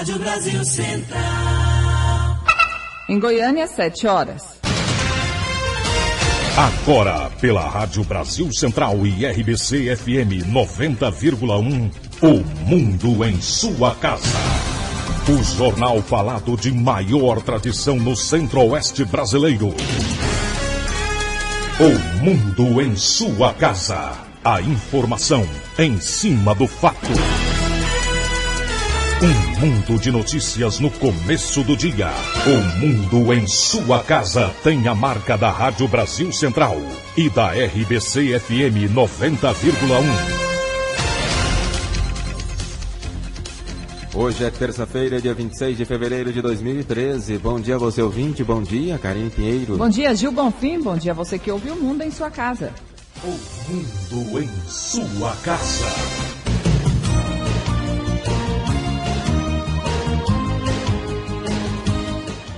Rádio Brasil Central. Em Goiânia, 7 horas. Agora, pela Rádio Brasil Central e RBC FM 90,1, o Mundo em sua casa. O jornal falado de maior tradição no Centro-Oeste brasileiro. O Mundo em sua casa. A informação em cima do fato. Um mundo de notícias no começo do dia. O Mundo em sua casa tem a marca da Rádio Brasil Central e da RBC FM 90,1. Hoje é terça-feira, dia 26 de fevereiro de 2013. Bom dia, você ouvinte. Bom dia, Karine Pinheiro. Bom dia, Gil Bonfim. Bom dia, você que ouve o Mundo em sua casa. O Mundo em sua casa.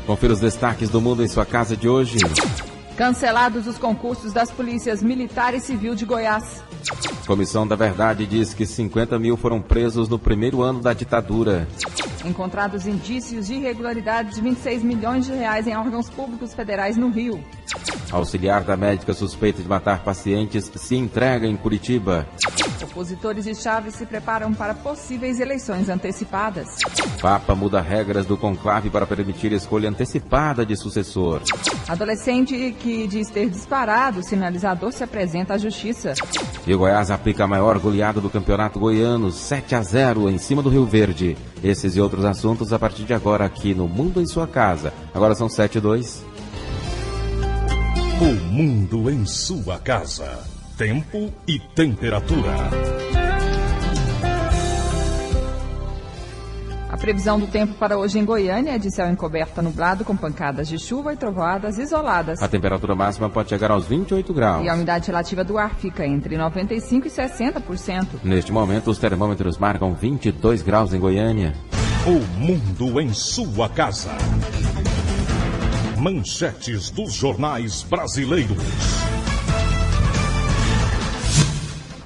Confira os destaques do Mundo em sua casa de hoje. Cancelados os concursos das polícias militar e civil de Goiás. Comissão da Verdade diz que 50 mil foram presos no primeiro ano da ditadura. Encontrados indícios de irregularidades de 26 milhões de reais em órgãos públicos federais no Rio. Auxiliar da médica suspeita de matar pacientes se entrega em Curitiba. Opositores de Chaves se preparam para possíveis eleições antecipadas. Papa muda regras do conclave para permitir escolha antecipada de sucessor. Adolescente que diz ter disparado o sinalizador se apresenta à justiça. E o Goiás aplica a maior goleada do campeonato goiano, 7-0 em cima do Rio Verde. Esses e outros assuntos a partir de agora aqui no Mundo em sua casa. Agora são 7:02. O Mundo em sua casa. Tempo e temperatura. A previsão do tempo para hoje em Goiânia é de céu encoberto a nublado com pancadas de chuva e trovoadas isoladas. A temperatura máxima pode chegar aos 28 graus. E a umidade relativa do ar fica entre 95% e 60%. Neste momento, os termômetros marcam 22 graus em Goiânia. O Mundo em sua casa. Manchetes dos jornais brasileiros.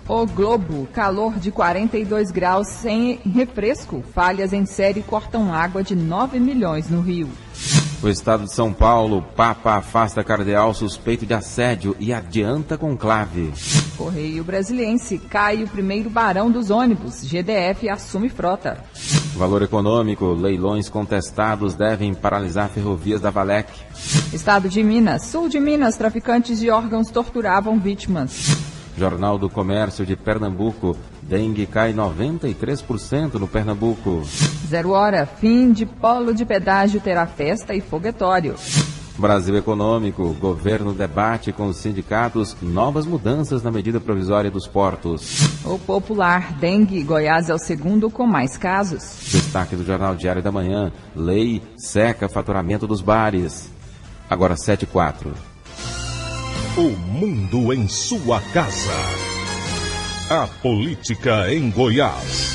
O Globo, calor de 42 graus sem refresco. Falhas em série cortam água de 9 milhões no Rio. O estado de São Paulo, Papa afasta cardeal suspeito de assédio e adianta conclave. Correio Brasiliense, cai o primeiro barão dos ônibus. GDF assume frota. Valor econômico, leilões contestados devem paralisar ferrovias da Valec. Estado de Minas, sul de Minas, traficantes de órgãos torturavam vítimas. Jornal do Comércio de Pernambuco, dengue cai 93% no Pernambuco. 0 hora, fim de polo de pedágio terá festa e foguetório. Brasil Econômico, governo debate com os sindicatos novas mudanças na medida provisória dos portos. O Popular, dengue, Goiás é o segundo com mais casos. Destaque do Jornal Diário da Manhã, lei seca faturamento dos bares. Agora 7:04. O Mundo em sua casa. A política em Goiás.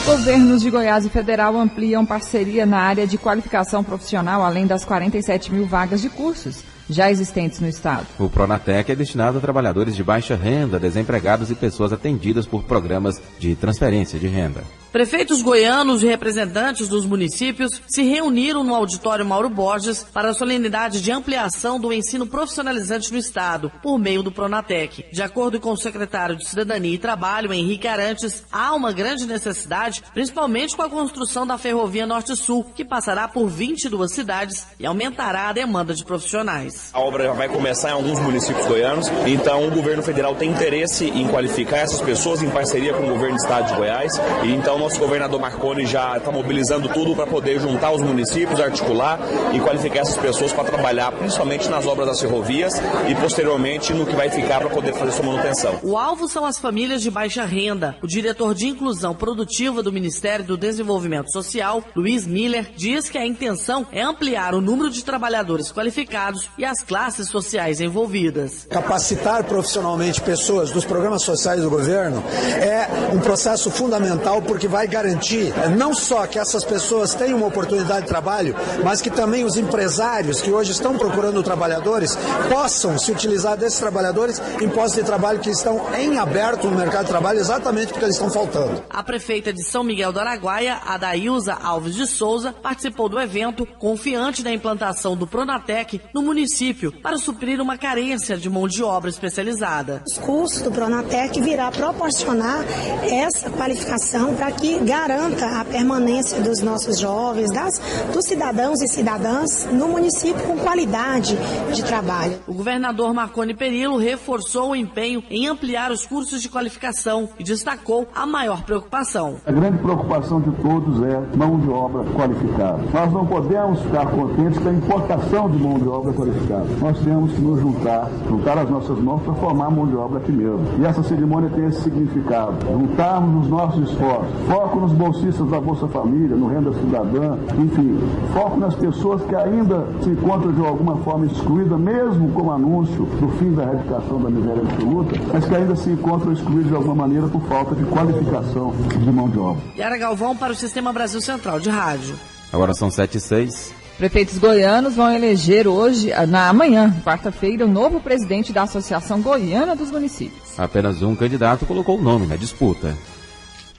Governos de Goiás e Federal ampliam parceria na área de qualificação profissional, além das 47 mil vagas de cursos já existentes no estado. O Pronatec é destinado a trabalhadores de baixa renda, desempregados e pessoas atendidas por programas de transferência de renda. Prefeitos goianos e representantes dos municípios se reuniram no auditório Mauro Borges para a solenidade de ampliação do ensino profissionalizante no estado, por meio do Pronatec. De acordo com o secretário de Cidadania e Trabalho, Henrique Arantes, há uma grande necessidade, principalmente com a construção da Ferrovia Norte-Sul, que passará por 22 cidades e aumentará a demanda de profissionais. A obra vai começar em alguns municípios goianos, então o governo federal tem interesse em qualificar essas pessoas em parceria com o governo do estado de Goiás, e então nosso governador Marconi já está mobilizando tudo para poder juntar os municípios, articular e qualificar essas pessoas para trabalhar principalmente nas obras das ferrovias e posteriormente no que vai ficar para poder fazer sua manutenção. O alvo são as famílias de baixa renda. O diretor de Inclusão Produtiva do Ministério do Desenvolvimento Social, Luiz Miller, diz que a intenção é ampliar o número de trabalhadores qualificados e as classes sociais envolvidas. Capacitar profissionalmente pessoas dos programas sociais do governo é um processo fundamental porque vai garantir não só que essas pessoas tenham uma oportunidade de trabalho, mas que também os empresários que hoje estão procurando trabalhadores possam se utilizar desses trabalhadores em postos de trabalho que estão em aberto no mercado de trabalho, exatamente porque eles estão faltando. A prefeita de São Miguel do Araguaia, Adailza Alves de Souza, participou do evento confiante da implantação do Pronatec no município para suprir uma carência de mão de obra especializada. Os cursos do Pronatec virá proporcionar essa qualificação para que garanta a permanência dos nossos jovens, dos cidadãos e cidadãs no município com qualidade de trabalho. O governador Marconi Perillo reforçou o empenho em ampliar os cursos de qualificação e destacou a maior preocupação. A grande preocupação de todos é mão de obra qualificada. Nós não podemos ficar contentes com a importação de mão de obra qualificada. Nós temos que nos juntar as nossas mãos para formar mão de obra aqui mesmo. E essa cerimônia tem esse significado. Juntarmos os nossos esforços. Foco nos bolsistas da Bolsa Família, no Renda Cidadã, enfim. Foco nas pessoas que ainda se encontram de alguma forma excluídas, mesmo com o anúncio do fim da erradicação da miséria absoluta, mas que ainda se encontram excluídas de alguma maneira por falta de qualificação de mão de obra. Yara Galvão para o Sistema Brasil Central de Rádio. Agora são 7h06. Prefeitos goianos vão eleger hoje, amanhã, quarta-feira, o novo presidente da Associação Goiana dos Municípios. Apenas um candidato colocou o nome na disputa.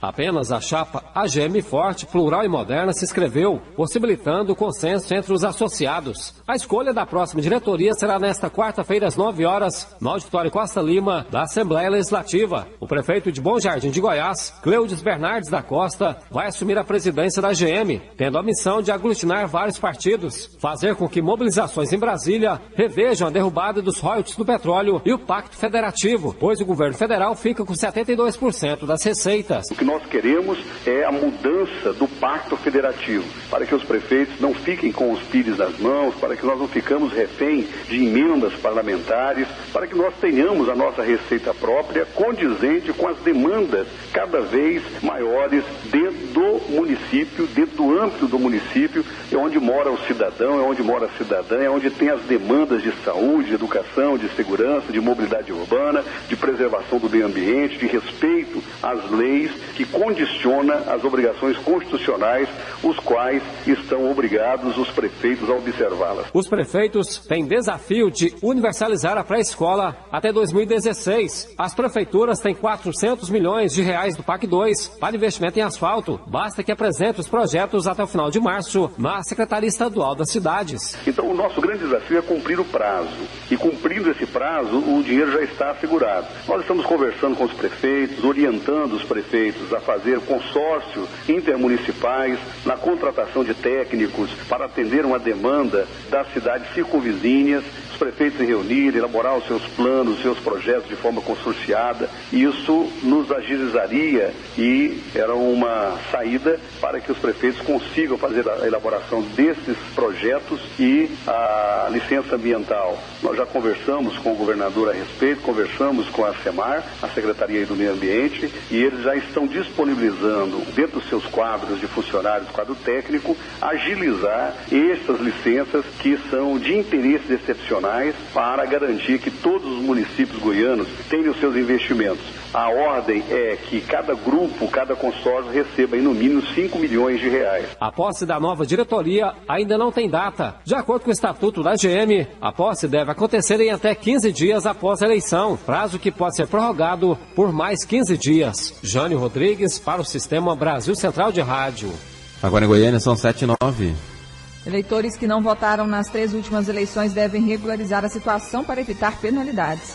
Apenas a chapa AGM Forte, Plural e Moderna se inscreveu, possibilitando o consenso entre os associados. A escolha da próxima diretoria será nesta quarta-feira às 9 horas, no Auditório Costa Lima, da Assembleia Legislativa. O prefeito de Bom Jardim de Goiás, Cleudes Bernardes da Costa, vai assumir a presidência da AGM, tendo a missão de aglutinar vários partidos, fazer com que mobilizações em Brasília revejam a derrubada dos royalties do petróleo e o Pacto Federativo, pois o governo federal fica com 72% das receitas. O que nós queremos é a mudança do Pacto Federativo, para que os prefeitos não fiquem com os pires nas mãos, para que nós não ficamos refém de emendas parlamentares, para que nós tenhamos a nossa receita própria condizente com as demandas cada vez maiores dentro do município, dentro do âmbito do município, é onde mora o cidadão, é onde mora a cidadã, é onde tem as demandas de saúde, de educação, de segurança, de mobilidade urbana, de preservação do meio ambiente, de respeito às leis que condiciona as obrigações constitucionais, os quais estão obrigados os prefeitos a observá-las. Os prefeitos têm desafio de universalizar a pré-escola até 2016. As prefeituras têm 400 milhões de reais do PAC 2 para investimento em asfalto. Basta que apresente os projetos até o final de março na Secretaria Estadual das Cidades. Então o nosso grande desafio é cumprir o prazo. E cumprindo esse prazo, o dinheiro já está assegurado. Nós estamos conversando com os prefeitos, orientando os prefeitos a fazer consórcios intermunicipais na contratação de técnicos para atender uma demanda das cidades circunvizinhas, os prefeitos se reunirem, elaborar os seus planos, os seus projetos de forma consorciada. Isso nos agilizaria e era uma saída para que os prefeitos consigam fazer a elaboração desses projetos e a licença ambiental. Nós já conversamos com o governador a respeito, conversamos com a SEMAR, a Secretaria do Meio Ambiente, e eles já estão disponibilizando, dentro dos seus quadros de funcionários, quadro técnico, agilizar essas licenças que são de interesses excepcionais para garantir que todos os municípios goianos tenham os seus investimentos. A ordem é que cada grupo, cada consórcio receba, no mínimo, 5 milhões de reais. A posse da nova diretoria ainda não tem data. De acordo com o Estatuto da AGM, a posse deve acontecer em até 15 dias após a eleição, prazo que pode ser prorrogado por mais 15 dias. Jânio Rodrigues para o Sistema Brasil Central de Rádio. Agora em Goiânia são 7h09. Eleitores que não votaram nas 3 últimas eleições devem regularizar a situação para evitar penalidades.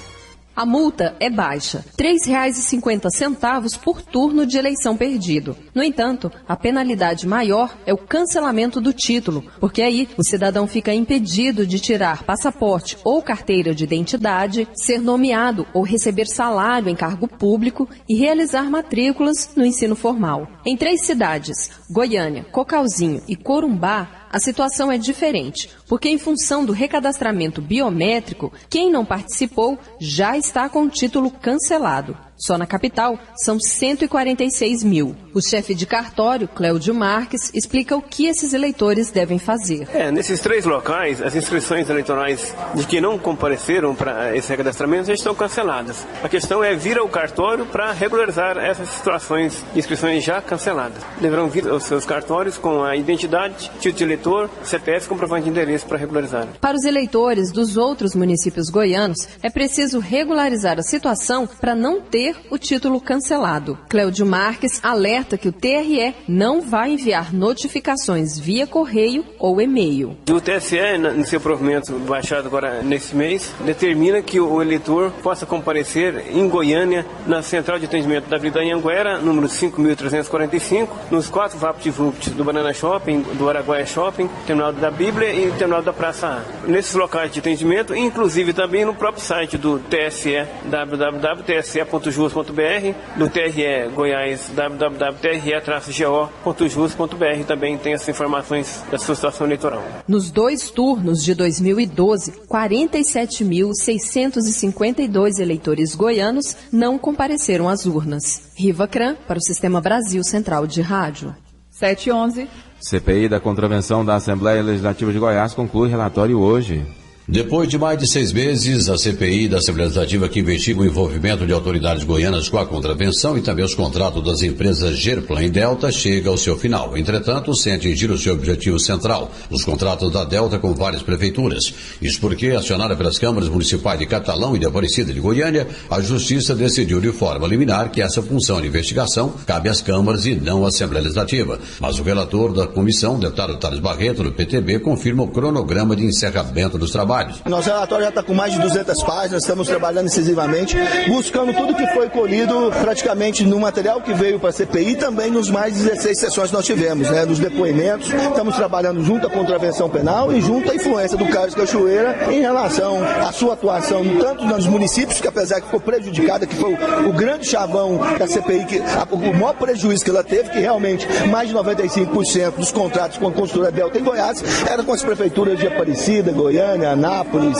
A multa é baixa, R$ 3,50 por turno de eleição perdido. No entanto, a penalidade maior é o cancelamento do título, porque aí o cidadão fica impedido de tirar passaporte ou carteira de identidade, ser nomeado ou receber salário em cargo público e realizar matrículas no ensino formal. Em 3 cidades, Goiânia, Cocalzinho e Corumbá, a situação é diferente, porque em função do recadastramento biométrico, quem não participou já está com o título cancelado. Só na capital são 146 mil. O chefe de cartório, Cléudio Marques, explica o que esses eleitores devem fazer. Nesses 3 locais, as inscrições eleitorais de que não compareceram para esse recadastramento já estão canceladas. A questão é vir ao cartório para regularizar essas situações de inscrições já canceladas. Deverão vir aos seus cartórios com a identidade, título de eleitor, CPF e comprovante de endereço para regularizar. Para os eleitores dos outros municípios goianos, é preciso regularizar a situação para não ter o título cancelado. Cléudio Marques alerta que o TRE não vai enviar notificações via correio ou e-mail. O TSE, no seu provimento baixado agora nesse mês, determina que o eleitor possa comparecer em Goiânia, na central de atendimento da Avenida Anhanguera, número 5.345, nos 4 VaptVupt do Banana Shopping, do Araguaia Shopping, terminal da Bíblia e terminal da Praça A. Nesses locais de atendimento, inclusive também no próprio site do TSE, www.tse.jus.br, do TRE Goiás, www.tre-go.jus.br, também tem essas informações da sua situação eleitoral. Nos 2 turnos de 2012, 47.652 eleitores goianos não compareceram às urnas. Riva Cran, para o Sistema Brasil Central de Rádio. 7h11. CPI da contravenção da Assembleia Legislativa de Goiás conclui relatório hoje. Depois de mais de 6 meses, a CPI da Assembleia Legislativa, que investiga o envolvimento de autoridades goianas com a contravenção e também os contratos das empresas Gerplan e Delta, chega ao seu final. Entretanto, sem atingir o seu objetivo central, os contratos da Delta com várias prefeituras. Isso porque, acionada pelas câmaras municipais de Catalão e de Aparecida de Goiânia, a Justiça decidiu de forma liminar que essa função de investigação cabe às câmaras e não à Assembleia Legislativa. Mas o relator da comissão, deputado Thales Barreto, do PTB, confirma o cronograma de encerramento dos trabalhos. Nosso relatório já está com mais de 200 páginas, estamos trabalhando incisivamente, buscando tudo que foi colhido praticamente no material que veio para a CPI e também nos mais 16 sessões que nós tivemos, nos depoimentos. Estamos trabalhando junto à contravenção penal e junto à influência do Carlos Cachoeira em relação à sua atuação, tanto nos municípios, que apesar que ficou prejudicada, que foi o grande chavão da CPI, o maior prejuízo que ela teve, que realmente mais de 95% dos contratos com a construtora Delta em Goiás era com as prefeituras de Aparecida, Goiânia, Anápolis,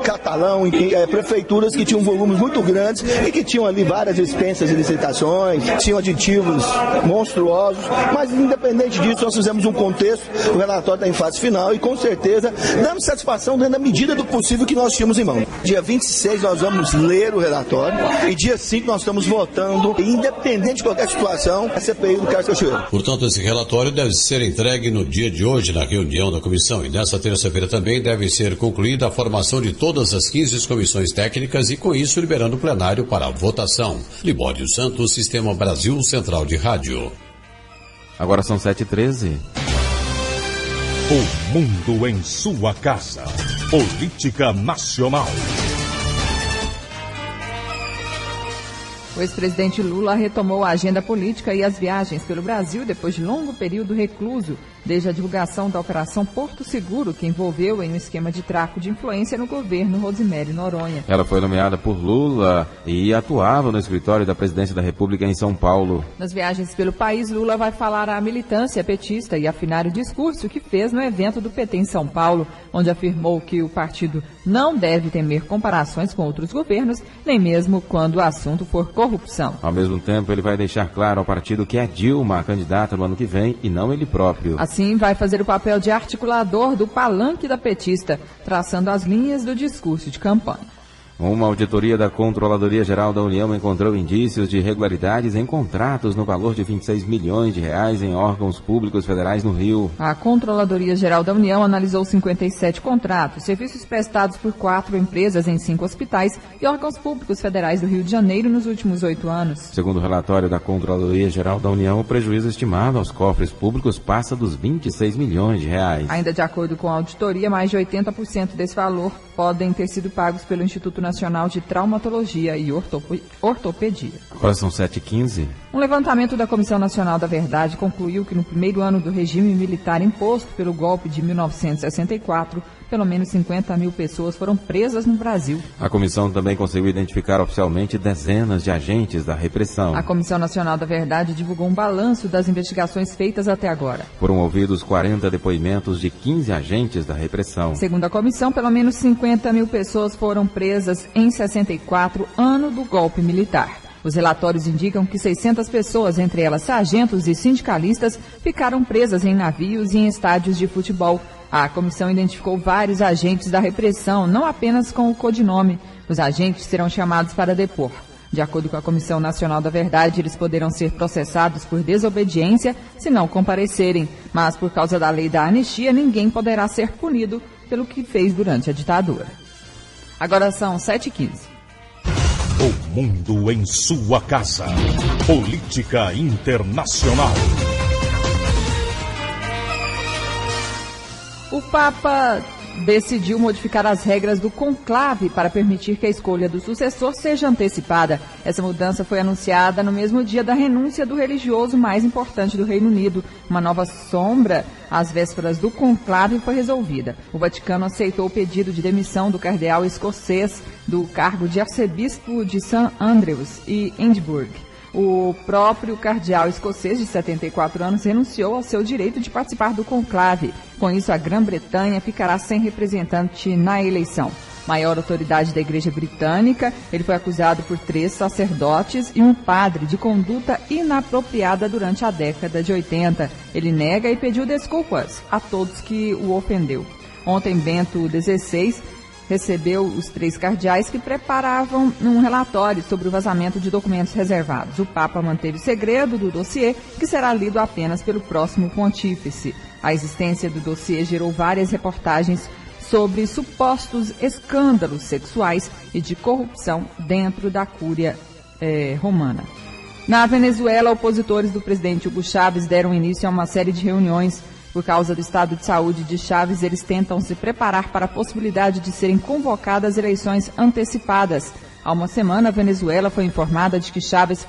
Catalão, prefeituras que tinham volumes muito grandes e que tinham ali várias dispensas de licitações, tinham aditivos monstruosos, mas independente disso nós fizemos um contexto, o relatório está em fase final e com certeza damos satisfação dentro da medida do possível que nós tínhamos em mão. Dia 26 nós vamos ler o relatório e dia 5 nós estamos votando, independente de qualquer situação, a CPI do Carlos Cachoeira. Portanto, esse relatório deve ser entregue no dia de hoje na reunião da comissão e nesta terça-feira também deve ser concluída a formação de todas as 15 comissões técnicas e com isso liberando o plenário para a votação. Libório Santos, Sistema Brasil Central de Rádio. Agora são 7h13. O mundo em sua casa. Política Nacional. O ex-presidente Lula retomou a agenda política e as viagens pelo Brasil depois de longo período recluso, desde a divulgação da Operação Porto Seguro, que envolveu em um esquema de tráfico de influência no governo Rosemary Noronha. Ela foi nomeada por Lula e atuava no escritório da Presidência da República em São Paulo. Nas viagens pelo país, Lula vai falar à militância petista e afinar o discurso que fez no evento do PT em São Paulo, onde afirmou que o partido não deve temer comparações com outros governos, nem mesmo quando o assunto for corrupção. Ao mesmo tempo, ele vai deixar claro ao partido que é Dilma a candidata no ano que vem e não ele próprio. Assim, vai fazer o papel de articulador do palanque da petista, traçando as linhas do discurso de campanha. Uma auditoria da Controladoria Geral da União encontrou indícios de irregularidades em contratos no valor de R$26 milhões em órgãos públicos federais no Rio. A Controladoria Geral da União analisou 57 contratos, serviços prestados por 4 empresas em 5 hospitais e órgãos públicos federais do Rio de Janeiro nos últimos 8 anos. Segundo o relatório da Controladoria Geral da União, o prejuízo estimado aos cofres públicos passa dos R$26 milhões. Ainda de acordo com a auditoria, mais de 80% desse valor podem ter sido pagos pelo Instituto Nacional de Traumatologia e Ortopedia. Agora são 7h15. Um levantamento da Comissão Nacional da Verdade concluiu que no primeiro ano do regime militar imposto pelo golpe de 1964, pelo menos 50 mil pessoas foram presas no Brasil. A comissão também conseguiu identificar oficialmente dezenas de agentes da repressão. A Comissão Nacional da Verdade divulgou um balanço das investigações feitas até agora. Foram ouvidos 40 depoimentos de 15 agentes da repressão. Segundo a comissão, pelo menos 50 mil pessoas foram presas em 64, ano do golpe militar. Os relatórios indicam que 600 pessoas, entre elas sargentos e sindicalistas, ficaram presas em navios e em estádios de futebol. A comissão identificou vários agentes da repressão, não apenas com o codinome. Os agentes serão chamados para depor. De acordo com a Comissão Nacional da Verdade, eles poderão ser processados por desobediência se não comparecerem. Mas, por causa da lei da anistia, ninguém poderá ser punido pelo que fez durante a ditadura. Agora são 7h15. O mundo em sua casa. Política internacional. O Papa decidiu modificar as regras do conclave para permitir que a escolha do sucessor seja antecipada. Essa mudança foi anunciada no mesmo dia da renúncia do religioso mais importante do Reino Unido. Uma nova sombra às vésperas do conclave foi resolvida. O Vaticano aceitou o pedido de demissão do cardeal escocês do cargo de arcebispo de St. Andrews e Edimburgo. O próprio cardeal escocês, de 74 anos, renunciou ao seu direito de participar do conclave. Com isso, a Grã-Bretanha ficará sem representante na eleição. Maior autoridade da Igreja Britânica, ele foi acusado por 3 sacerdotes e um padre de conduta inapropriada durante a década de 80. Ele nega e pediu desculpas a todos que o ofendeu. Ontem, Bento XVI recebeu os 3 cardeais que preparavam um relatório sobre o vazamento de documentos reservados. O Papa manteve o segredo do dossiê, que será lido apenas pelo próximo pontífice. A existência do dossiê gerou várias reportagens sobre supostos escândalos sexuais e de corrupção dentro da Cúria romana. Na Venezuela, opositores do presidente Hugo Chávez deram início a uma série de reuniões. Por causa do estado de saúde de Chávez, eles tentam se preparar para a possibilidade de serem convocadas eleições antecipadas. Há uma semana, a Venezuela foi informada de que Chávez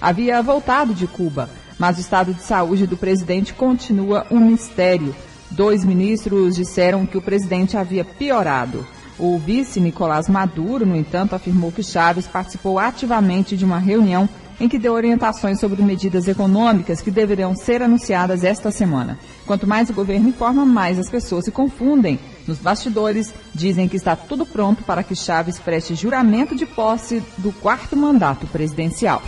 havia voltado de Cuba, mas o estado de saúde do presidente continua um mistério. 2 ministros disseram que o presidente havia piorado. O vice Nicolás Maduro, no entanto, afirmou que Chávez participou ativamente de uma reunião em que deu orientações sobre medidas econômicas que deverão ser anunciadas esta semana. Quanto mais o governo informa, mais as pessoas se confundem. Nos bastidores, dizem que está tudo pronto para que Chávez preste juramento de posse do 4º mandato presidencial.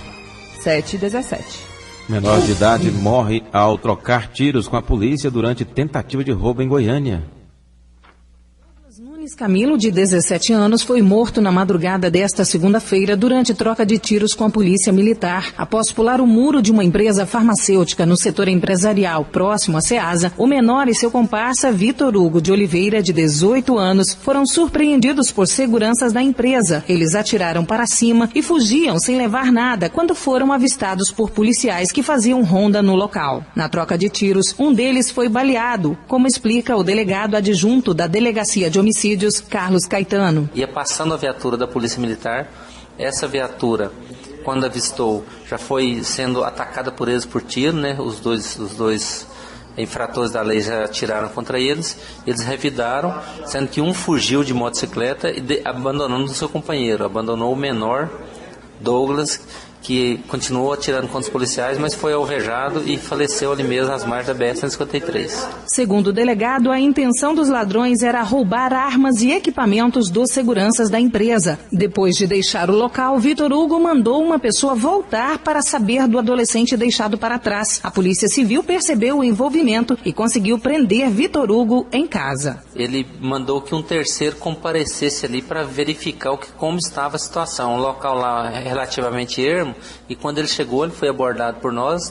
7h17. Menor de idade morre ao trocar tiros com a polícia durante tentativa de roubo em Goiânia. Nunes Camilo, de 17 anos, foi morto na madrugada desta segunda-feira durante troca de tiros com a polícia militar. Após pular o muro de uma empresa farmacêutica no setor empresarial próximo à Ceasa, o menor e seu comparsa, Vitor Hugo de Oliveira, de 18 anos, foram surpreendidos por seguranças da empresa. Eles atiraram para cima e fugiam sem levar nada quando foram avistados por policiais que faziam ronda no local. Na troca de tiros, um deles foi baleado, como explica o delegado adjunto da Delegacia de Homicídios, Carlos Caetano. Ia passando a viatura da Polícia Militar, essa viatura, quando avistou, já foi sendo atacada por eles por tiro, né? Os dois infratores da lei já atiraram contra eles, eles revidaram, sendo que um fugiu de motocicleta e abandonando o seu companheiro, abandonou o menor, Douglas, que continuou atirando contra os policiais, mas foi alvejado e faleceu ali mesmo às margens da BR-153. Segundo o delegado, a intenção dos ladrões era roubar armas e equipamentos dos seguranças da empresa. Depois de deixar o local, Vitor Hugo mandou uma pessoa voltar para saber do adolescente deixado para trás. A Polícia Civil percebeu o envolvimento e conseguiu prender Vitor Hugo em casa. Ele mandou que um terceiro comparecesse ali para verificar como estava a situação. Um local lá relativamente ermo, e quando ele chegou, ele foi abordado por nós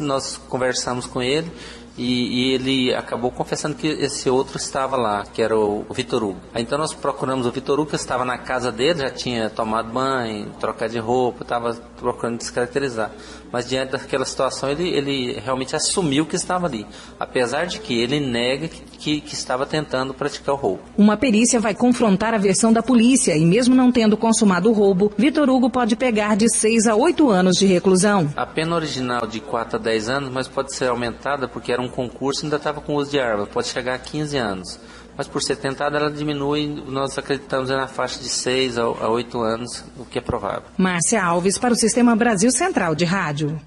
conversamos com ele e ele acabou confessando que esse outro estava lá, que era o Vitor Hugo. Aí, então nós procuramos o Vitor Hugo, que estava na casa dele, já tinha tomado banho, trocado de roupa, estava procurando descaracterizar. Mas diante daquela situação, ele realmente assumiu que estava ali, apesar de que ele nega que estava tentando praticar o roubo. Uma perícia vai confrontar a versão da polícia e mesmo não tendo consumado o roubo, Vitor Hugo pode pegar de 6 a 8 anos de reclusão. A pena original de 4 a 10 anos, mas pode ser aumentada porque era um concurso e ainda estava com uso de arma, pode chegar a 15 anos. Mas por ser tentada, ela diminui, nós acreditamos na faixa de 6 a 8 anos, o que é provável. Márcia Alves para o Sistema Brasil Central de Rádio.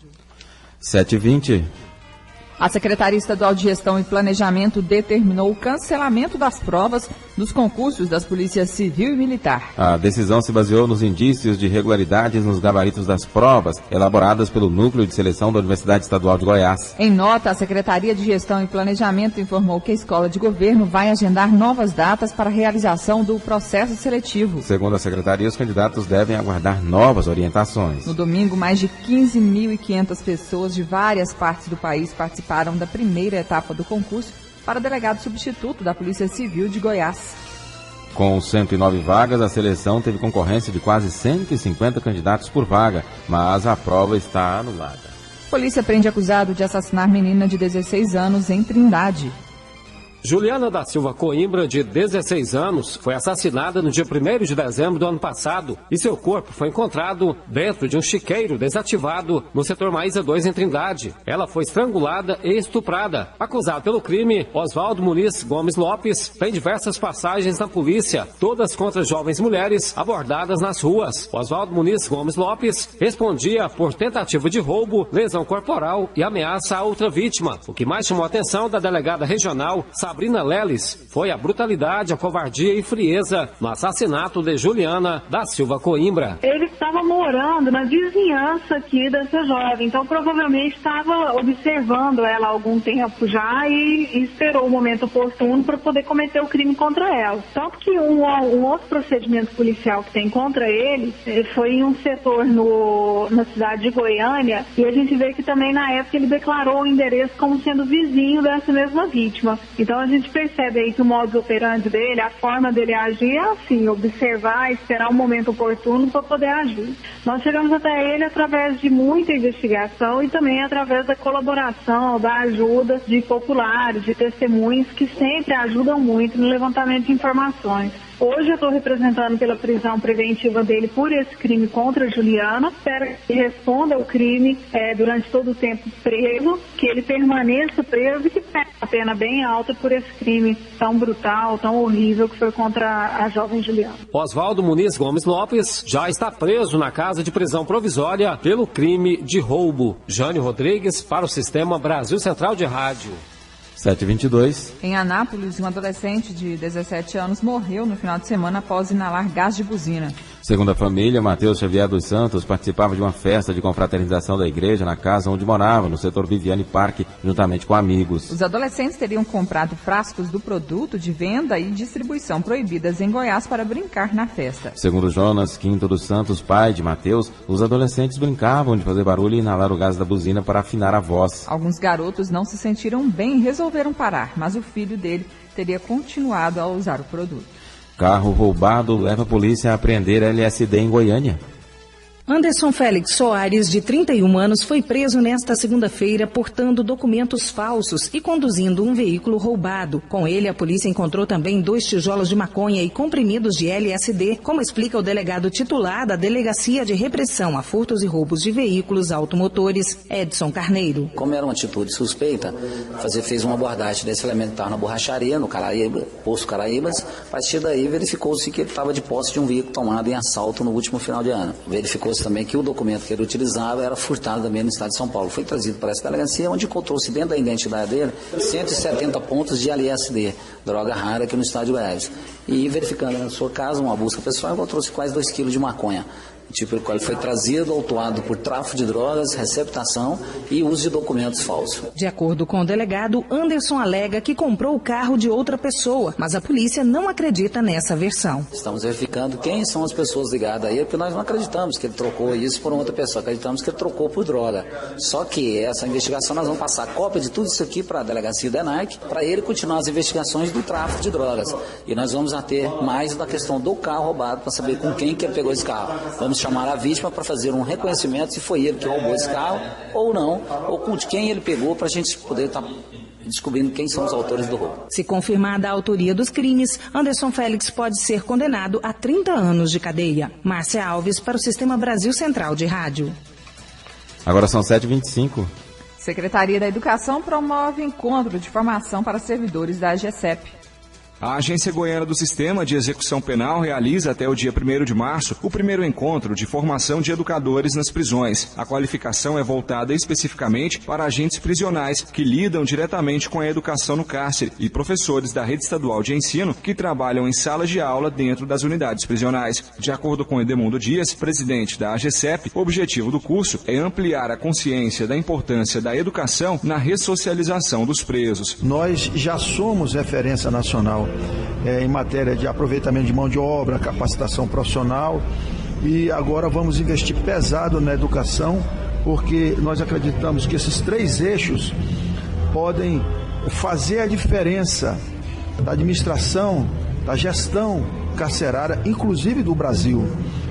7h20. A Secretaria Estadual de Gestão e Planejamento determinou o cancelamento das provas dos concursos das Polícias Civil e Militar. A decisão se baseou nos indícios de irregularidades nos gabaritos das provas, elaboradas pelo Núcleo de Seleção da Universidade Estadual de Goiás. Em nota, a Secretaria de Gestão e Planejamento informou que a Escola de Governo vai agendar novas datas para a realização do processo seletivo. Segundo a Secretaria, os candidatos devem aguardar novas orientações. No domingo, mais de 15.500 pessoas de várias partes do país participaram da primeira etapa do concurso para delegado substituto da Polícia Civil de Goiás. Com 109 vagas, a seleção teve concorrência de quase 150 candidatos por vaga, mas a prova está anulada. Polícia prende acusado de assassinar menina de 16 anos em Trindade. Juliana da Silva Coimbra, de 16 anos, foi assassinada no dia 1º de dezembro do ano passado e seu corpo foi encontrado dentro de um chiqueiro desativado no setor Maísa 2 em Trindade. Ela foi estrangulada e estuprada. Acusado pelo crime, Oswaldo Muniz Gomes Lopes tem diversas passagens na polícia, todas contra jovens mulheres abordadas nas ruas. Oswaldo Muniz Gomes Lopes respondia por tentativa de roubo, lesão corporal e ameaça a outra vítima. O que mais chamou a atenção da delegada regional, Sabrina Leles, foi a brutalidade, a covardia e frieza no assassinato de Juliana da Silva Coimbra. Ele estava morando na vizinhança aqui dessa jovem, então provavelmente estava observando ela há algum tempo já e esperou o momento oportuno para poder cometer o crime contra ela. Tanto que um outro procedimento policial que tem contra ele foi em um setor na cidade de Goiânia, e a gente vê que também na época ele declarou o endereço como sendo vizinho dessa mesma vítima. Então a gente percebe aí que o modus operandi dele, a forma dele agir é assim, observar, esperar um momento oportuno para poder agir. Nós chegamos até ele através de muita investigação e também através da colaboração, da ajuda de populares, de testemunhos que sempre ajudam muito no levantamento de informações. Hoje eu estou representando pela prisão preventiva dele por esse crime contra a Juliana. Espero que ele responda ao crime durante todo o tempo preso, que ele permaneça preso e que pegue uma pena bem alta por esse crime tão brutal, tão horrível que foi contra a jovem Juliana. Oswaldo Muniz Gomes Lopes já está preso na casa de prisão provisória pelo crime de roubo. Jânio Rodrigues para o Sistema Brasil Central de Rádio. 7h22. Em Anápolis, um adolescente de 17 anos morreu no final de semana após inalar gás de buzina. Segundo a família, Matheus Xavier dos Santos participava de uma festa de confraternização da igreja na casa onde morava, no setor Viviane Parque, juntamente com amigos. Os adolescentes teriam comprado frascos do produto de venda e distribuição proibidas em Goiás para brincar na festa. Segundo Jonas Quinto dos Santos, pai de Matheus, os adolescentes brincavam de fazer barulho e inalar o gás da buzina para afinar a voz. Alguns garotos não se sentiram bem e resolveram parar, mas o filho dele teria continuado a usar o produto. Carro roubado leva a polícia a apreender LSD em Goiânia. Anderson Félix Soares, de 31 anos, foi preso nesta segunda-feira portando documentos falsos e conduzindo um veículo roubado. Com ele, a polícia encontrou também 2 tijolos de maconha e comprimidos de LSD, como explica o delegado titular da Delegacia de Repressão a Furtos e Roubos de Veículos Automotores, Edson Carneiro. Como era uma atitude suspeita, fez uma abordagem desse elemento que estava na borracharia, no Caraíba, Poço Caraíbas. A partir daí, verificou-se que ele estava de posse de um veículo tomado em assalto no último final de ano. Verificou também que o documento que ele utilizava era furtado também no estado de São Paulo. Foi trazido para essa delegacia, onde encontrou-se dentro da identidade dele 170 pontos de LSD, droga rara aqui no estado de Goiás. E verificando na sua casa uma busca pessoal, encontrou-se quase 2 quilos de maconha. Tipo pelo qual ele foi trazido, autuado por tráfico de drogas, receptação e uso de documentos falsos. De acordo com o delegado, Anderson alega que comprou o carro de outra pessoa, mas a polícia não acredita nessa versão. Estamos verificando quem são as pessoas ligadas a ele, porque nós não acreditamos que ele trocou isso por outra pessoa, acreditamos que ele trocou por droga. Só que essa investigação nós vamos passar cópia de tudo isso aqui para a delegacia da ENARC, para ele continuar as investigações do tráfico de drogas. E nós vamos ter mais da questão do carro roubado, para saber com quem que ele pegou esse carro. Vamos chamar a vítima para fazer um reconhecimento se foi ele que roubou esse carro ou não, ou com quem ele pegou, para a gente poder estar descobrindo quem são os autores do roubo. Se confirmada a autoria dos crimes, Anderson Félix pode ser condenado a 30 anos de cadeia. Márcia Alves para o Sistema Brasil Central de Rádio. Agora são 7h25. Secretaria da Educação promove encontro de formação para servidores da AGECEP. A Agência Goiana do Sistema de Execução Penal realiza até o dia 1º de março o primeiro encontro de formação de educadores nas prisões. A qualificação é voltada especificamente para agentes prisionais que lidam diretamente com a educação no cárcere e professores da rede estadual de ensino que trabalham em salas de aula dentro das unidades prisionais. De acordo com Edemundo Dias, presidente da AGCEP, o objetivo do curso é ampliar a consciência da importância da educação na ressocialização dos presos. Nós já somos referência nacional em matéria de aproveitamento de mão de obra, capacitação profissional, e agora vamos investir pesado na educação, porque nós acreditamos que esses 3 eixos podem fazer a diferença da administração, da gestão carcerária, inclusive do Brasil.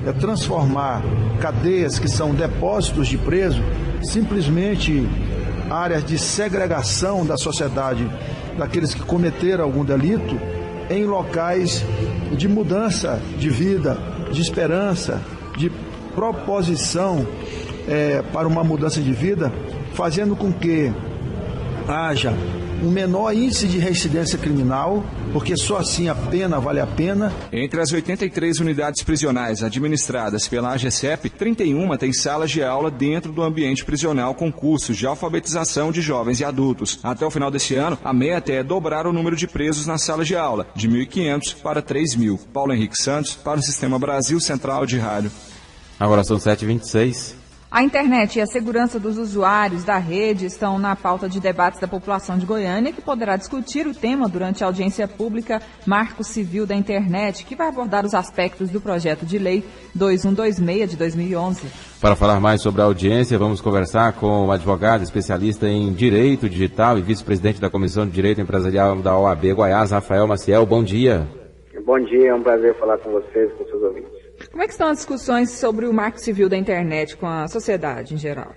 É transformar cadeias que são depósitos de preso, simplesmente áreas de segregação da sociedade, daqueles que cometeram algum delito, em locais de mudança de vida, de esperança, de proposição para uma mudança de vida, fazendo com que haja um menor índice de reincidência criminal, porque só assim a pena vale a pena. Entre as 83 unidades prisionais administradas pela AGCEP, 31 têm salas de aula dentro do ambiente prisional com cursos de alfabetização de jovens e adultos. Até o final deste ano, a meta é dobrar o número de presos nas salas de aula, de 1.500 para 3.000. Paulo Henrique Santos, para o Sistema Brasil Central de Rádio. Agora são 7h26. A internet e a segurança dos usuários da rede estão na pauta de debates da população de Goiânia, que poderá discutir o tema durante a audiência pública Marco Civil da Internet, que vai abordar os aspectos do projeto de lei 2126 de 2011. Para falar mais sobre a audiência, vamos conversar com o advogado especialista em Direito Digital e vice-presidente da Comissão de Direito Empresarial da OAB Goiás, Rafael Maciel. Bom dia. Bom dia, é um prazer falar com vocês, com seus ouvintes. Como é que estão as discussões sobre o Marco Civil da Internet com a sociedade em geral?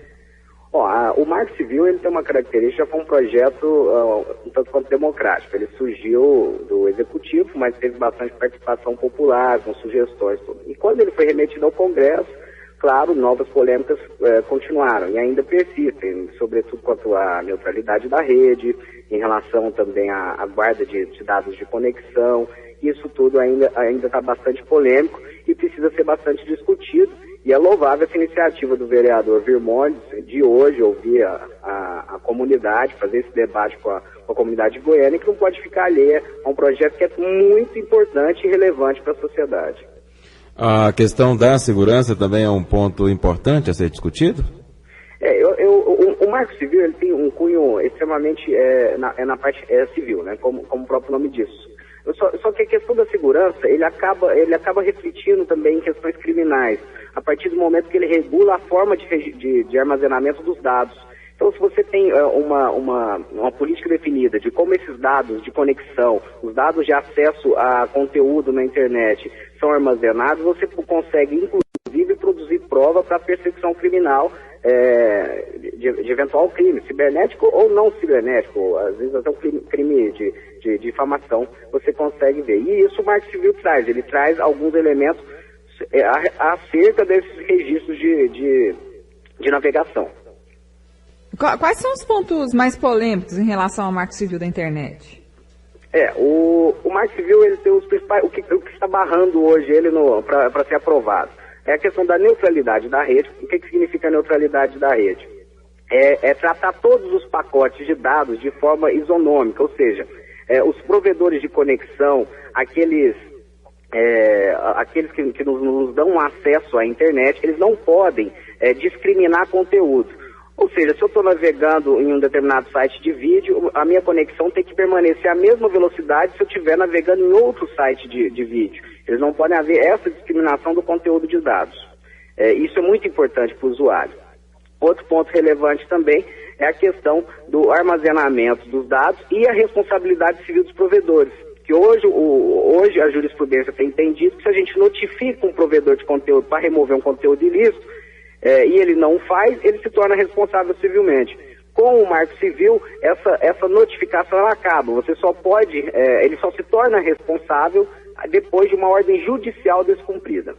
O Marco Civil ele tem uma característica, foi um projeto um tanto quanto democrático. Ele surgiu do Executivo, mas teve bastante participação popular, com sugestões. E quando ele foi remetido ao Congresso, claro, novas polêmicas continuaram e ainda persistem, sobretudo quanto à neutralidade da rede, em relação também à guarda de dados de conexão. Isso tudo ainda está bastante polêmico e precisa ser bastante discutido. E é louvável essa iniciativa do vereador Virmondes de hoje ouvir a comunidade, fazer esse debate com a comunidade de Goiânia, que não pode ficar alheia a um projeto que é muito importante e relevante para a sociedade. A questão da segurança também é um ponto importante a ser discutido? O Marco Civil ele tem um cunho extremamente na parte civil, né, como o próprio nome diz. Só que a questão da segurança, ele acaba refletindo também em questões criminais, a partir do momento que ele regula a forma de armazenamento dos dados. Então, se você tem uma política definida de como esses dados de conexão, os dados de acesso a conteúdo na internet são armazenados, você consegue, inclusive, produzir prova para a persecução criminal de eventual crime, cibernético ou não cibernético, às vezes até um crime de difamação, você consegue ver. E isso o Marco Civil traz, ele traz alguns elementos acerca desses registros de navegação. Quais são os pontos mais polêmicos em relação ao Marco Civil da Internet? O Marco Civil ele tem os principais, o que está barrando hoje ele para ser aprovado. É a questão da neutralidade da rede. O que significa a neutralidade da rede? É tratar todos os pacotes de dados de forma isonômica, ou seja, os provedores de conexão, aqueles que nos dão acesso à internet, eles não podem discriminar conteúdo. Ou seja, se eu estou navegando em um determinado site de vídeo, a minha conexão tem que permanecer à mesma velocidade se eu estiver navegando em outro site de vídeo. Eles não podem haver essa discriminação do conteúdo de dados. Isso é muito importante para o usuário. Outro ponto relevante também é a questão do armazenamento dos dados e a responsabilidade civil dos provedores. Que hoje a jurisprudência tem entendido que se a gente notifica um provedor de conteúdo para remover um conteúdo ilícito, e ele não faz, ele se torna responsável civilmente. Com o Marco Civil, essa notificação ela acaba. Você só pode, ele só se torna responsável depois de uma ordem judicial descumprida.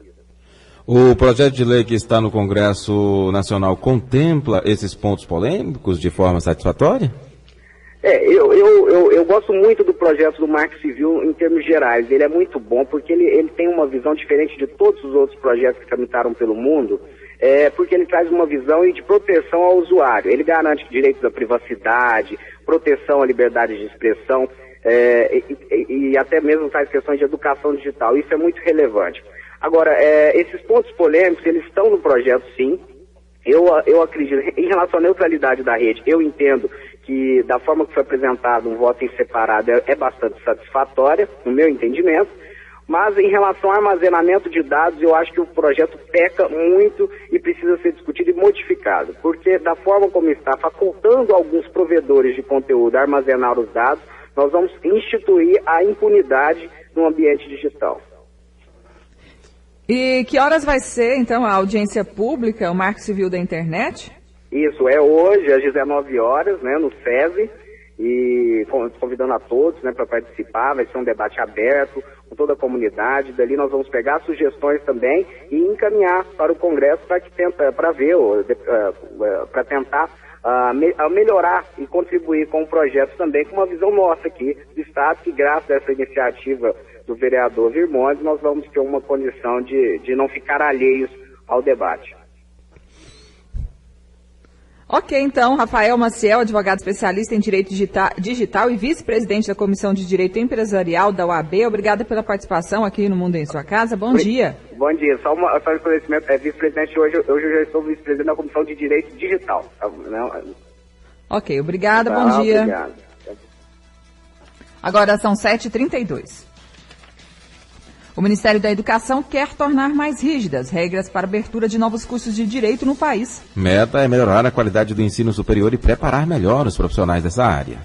O projeto de lei que está no Congresso Nacional contempla esses pontos polêmicos de forma satisfatória? Eu gosto muito do projeto do Marco Civil em termos gerais. Ele é muito bom porque ele tem uma visão diferente de todos os outros projetos que tramitaram pelo mundo, porque ele traz uma visão de proteção ao usuário. Ele garante direitos à privacidade, proteção à liberdade de expressão, e até mesmo traz questões de educação digital. Isso é muito relevante. Agora, esses pontos polêmicos, eles estão no projeto, sim. Eu acredito, em relação à neutralidade da rede, eu entendo que da forma que foi apresentado um voto em separado é bastante satisfatória, no meu entendimento, mas em relação ao armazenamento de dados, eu acho que o projeto peca muito e precisa ser discutido e modificado, porque da forma como está, facultando alguns provedores de conteúdo a armazenar os dados, nós vamos instituir a impunidade no ambiente digital. E que horas vai ser, então, a audiência pública, o Marco Civil da Internet? Isso, é hoje, às 19 horas, né, no SESI, e convidando a todos, né, para participar. Vai ser um debate aberto com toda a comunidade. Dali nós vamos pegar sugestões também e encaminhar para o Congresso para tentar melhorar e contribuir com o projeto também, com uma visão nossa aqui do Estado, que graças a essa iniciativa do vereador Virmondes, nós vamos ter uma condição de não ficar alheios ao debate. Ok, então, Rafael Maciel, advogado especialista em Direito Digital e vice-presidente da Comissão de Direito Empresarial da OAB, obrigada pela participação aqui no Mundo em Sua Casa. Bom dia. Bom dia. Só um esclarecimento, vice-presidente, hoje eu já estou vice-presidente da Comissão de Direito Digital. Ok, obrigada, bom dia. Obrigado. Agora são 7h32. O Ministério da Educação quer tornar mais rígidas regras para abertura de novos cursos de direito no país. Meta é melhorar a qualidade do ensino superior e preparar melhor os profissionais dessa área.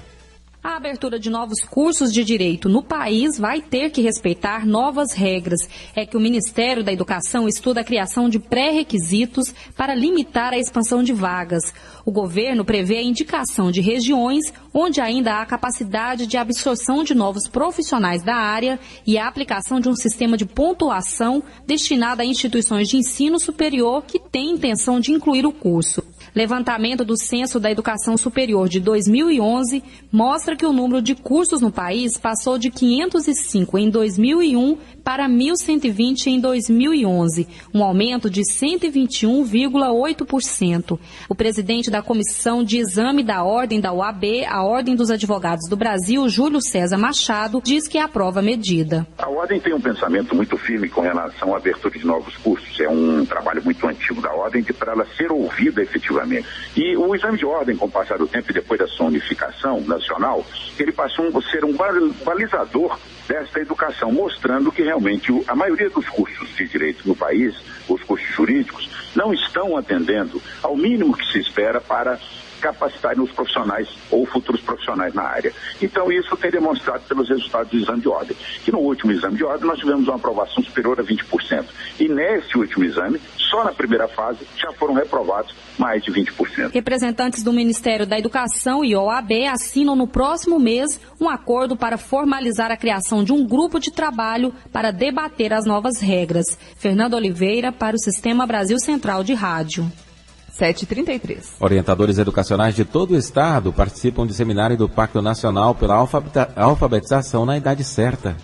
A abertura de novos cursos de direito no país vai ter que respeitar novas regras. É que o Ministério da Educação estuda a criação de pré-requisitos para limitar a expansão de vagas. O governo prevê a indicação de regiões onde ainda há capacidade de absorção de novos profissionais da área e a aplicação de um sistema de pontuação destinado a instituições de ensino superior que têm intenção de incluir o curso. Levantamento do Censo da Educação Superior de 2011 mostra que o número de cursos no país passou de 505 em 2001 para 1.120 em 2011, um aumento de 121,8%. O presidente da Comissão de Exame da Ordem da OAB, a Ordem dos Advogados do Brasil, Júlio César Machado, diz que aprova a medida. A Ordem tem um pensamento muito firme com relação à abertura de novos cursos. É um trabalho muito antigo da Ordem para ela ser ouvida efetivamente. E o exame de ordem, com o passar do tempo e depois da sua unificação nacional, ele passou a ser um balizador desta educação, mostrando que realmente a maioria dos cursos de direito no país, os cursos jurídicos, não estão atendendo ao mínimo que se espera para capacitarem os profissionais ou futuros profissionais na área. Então isso tem demonstrado pelos resultados do exame de ordem, que no último exame de ordem nós tivemos uma aprovação superior a 20%. E nesse último exame, só na primeira fase, já foram reprovados mais de 20%. Representantes do Ministério da Educação e OAB assinam no próximo mês um acordo para formalizar a criação de um grupo de trabalho para debater as novas regras. Fernando Oliveira, para o Sistema Brasil Central de Rádio. 7h33. Orientadores educacionais de todo o estado participam de seminário do Pacto Nacional pela Alfabetização na Idade Certa.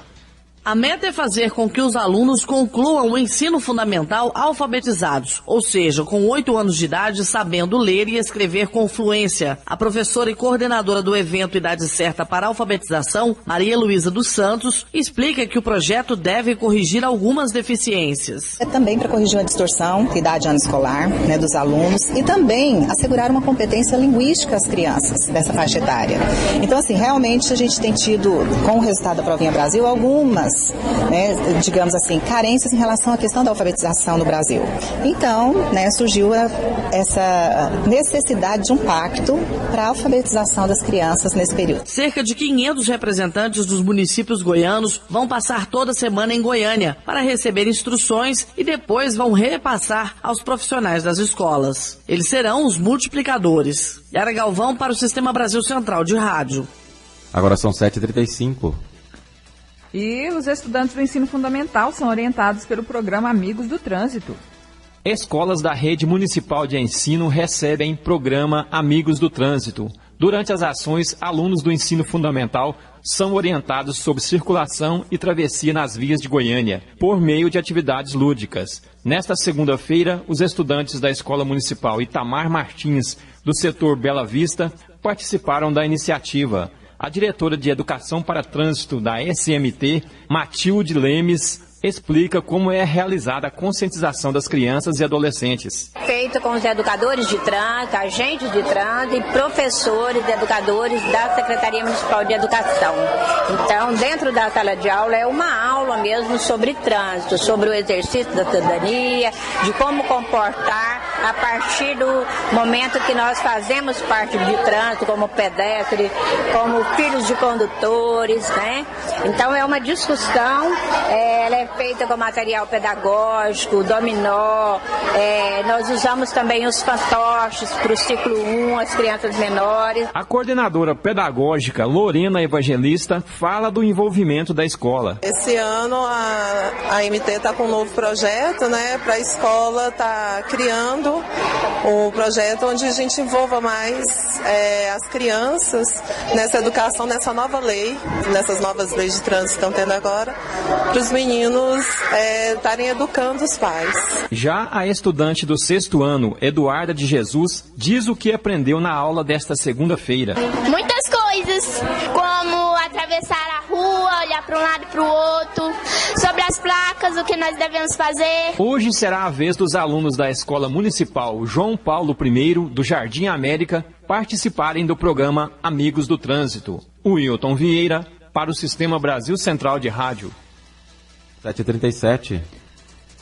A meta é fazer com que os alunos concluam o ensino fundamental alfabetizados, ou seja, com 8 anos de idade, sabendo ler e escrever com fluência. A professora e coordenadora do evento Idade Certa para a Alfabetização, Maria Luísa dos Santos, explica que o projeto deve corrigir algumas deficiências. É também para corrigir uma distorção de idade ano escolar, dos alunos, e também assegurar uma competência linguística às crianças dessa faixa etária. Então, assim, realmente a gente tem tido, com o resultado da Provinha Brasil, algumas digamos assim, carências em relação à questão da alfabetização no Brasil. Então, surgiu essa necessidade de um pacto para a alfabetização das crianças nesse período. Cerca de 500 representantes dos municípios goianos vão passar toda semana em Goiânia para receber instruções e depois vão repassar aos profissionais das escolas. Eles serão os multiplicadores. Yara Galvão para o Sistema Brasil Central de Rádio. Agora são 7h35. E os estudantes do ensino fundamental são orientados pelo programa Amigos do Trânsito. Escolas da Rede Municipal de Ensino recebem programa Amigos do Trânsito. Durante as ações, alunos do ensino fundamental são orientados sobre circulação e travessia nas vias de Goiânia, por meio de atividades lúdicas. Nesta segunda-feira, os estudantes da Escola Municipal Itamar Martins, do setor Bela Vista, participaram da iniciativa. A diretora de Educação para Trânsito da SMT, Matilde Lemes, explica como é realizada a conscientização das crianças e adolescentes. Feito com os educadores de trânsito, agentes de trânsito e professores e educadores da Secretaria Municipal de Educação. Então, dentro da sala de aula é uma aula mesmo sobre trânsito, sobre o exercício da cidadania, de como comportar a partir do momento que nós fazemos parte de trânsito, como pedestre, como filhos de condutores, né? Então é uma discussão, ela é feita com material pedagógico, dominó, nós usamos também os fantoches para o ciclo 1, as crianças menores. A coordenadora pedagógica Lorena Evangelista fala do envolvimento da escola. Esse ano a MT está com um novo projeto, né, para a escola estar criando um projeto onde a gente envolva mais as crianças nessa educação, nessa nova lei, nessas novas leis de trânsito que estão tendo agora, para os meninos estarem educando os pais. Já a estudante do 6º ano, Eduarda de Jesus, diz o que aprendeu na aula desta segunda-feira. Muitas coisas, como atravessar a rua, olhar para um lado e para o outro, sobre as placas, o que nós devemos fazer. Hoje será a vez dos alunos da Escola Municipal João Paulo I, do Jardim América, participarem do programa Amigos do Trânsito. Wilton Vieira, para o Sistema Brasil Central de Rádio. 7h37.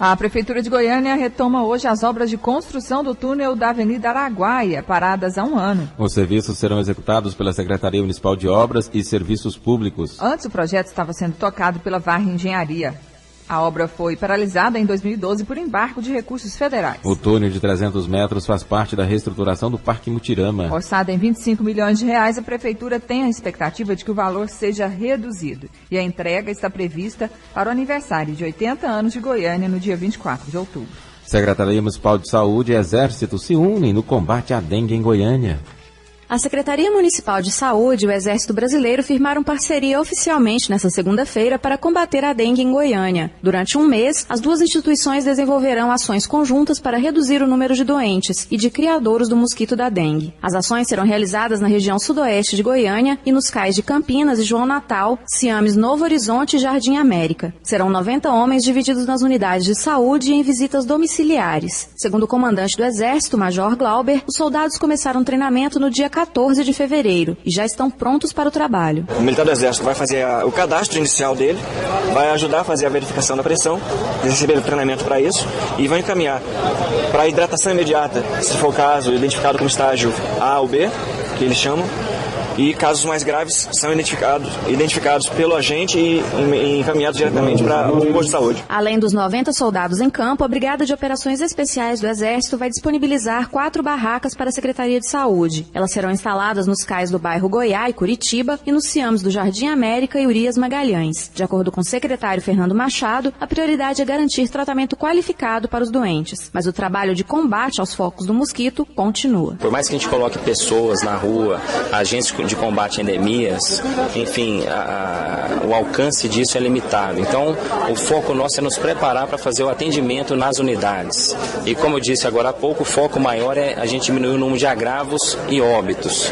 A Prefeitura de Goiânia retoma hoje as obras de construção do túnel da Avenida Araguaia, paradas há um ano. Os serviços serão executados pela Secretaria Municipal de Obras e Serviços Públicos. Antes, o projeto estava sendo tocado pela Varre Engenharia. A obra foi paralisada em 2012 por embargo de recursos federais. O túnel de 300 metros faz parte da reestruturação do Parque Mutirama. Orçado em 25 milhões de reais, a Prefeitura tem a expectativa de que o valor seja reduzido. E a entrega está prevista para o aniversário de 80 anos de Goiânia no dia 24 de outubro. Secretaria Municipal de Saúde e Exército se unem no combate à dengue em Goiânia. A Secretaria Municipal de Saúde e o Exército Brasileiro firmaram parceria oficialmente nesta segunda-feira para combater a dengue em Goiânia. Durante um mês, as duas instituições desenvolverão ações conjuntas para reduzir o número de doentes e de criadouros do mosquito da dengue. As ações serão realizadas na região sudoeste de Goiânia e nos cais de Campinas e João Natal, Ciames, Novo Horizonte e Jardim América. Serão 90 homens divididos nas unidades de saúde e em visitas domiciliares. Segundo o comandante do Exército, Major Glauber, os soldados começaram treinamento no dia 14 de fevereiro e já estão prontos para o trabalho. O militar do Exército vai fazer o cadastro inicial dele, vai ajudar a fazer a verificação da pressão, receber o treinamento para isso e vai encaminhar para a hidratação imediata, se for o caso, identificado como estágio A ou B, que eles chamam. E casos mais graves são identificados pelo agente e encaminhados diretamente para o posto de saúde. Além dos 90 soldados em campo, a Brigada de Operações Especiais do Exército vai disponibilizar 4 barracas para a Secretaria de Saúde. Elas serão instaladas nos cais do bairro Goiá e Curitiba e nos Ciames do Jardim América e Urias Magalhães. De acordo com o secretário Fernando Machado, a prioridade é garantir tratamento qualificado para os doentes, mas o trabalho de combate aos focos do mosquito continua. Por mais que a gente coloque pessoas na rua, agentes de combate a endemias, enfim, o alcance disso é limitado. Então, o foco nosso é nos preparar para fazer o atendimento nas unidades. E como eu disse agora há pouco, o foco maior é a gente diminuir o número de agravos e óbitos.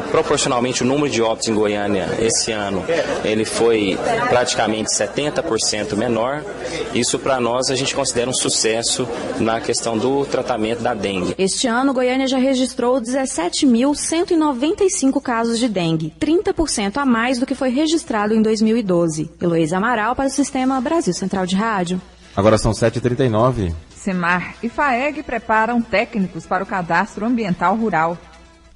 Proporcionalmente, o número de óbitos em Goiânia esse ano, ele foi praticamente 70% menor. Isso, para nós, a gente considera um sucesso na questão do tratamento da dengue. Este ano, Goiânia já registrou 17.195 casos de dengue, 30% a mais do que foi registrado em 2012. Heloísa Amaral para o Sistema Brasil Central de Rádio. Agora são 7h39. Semar e FAEG preparam técnicos para o cadastro ambiental rural.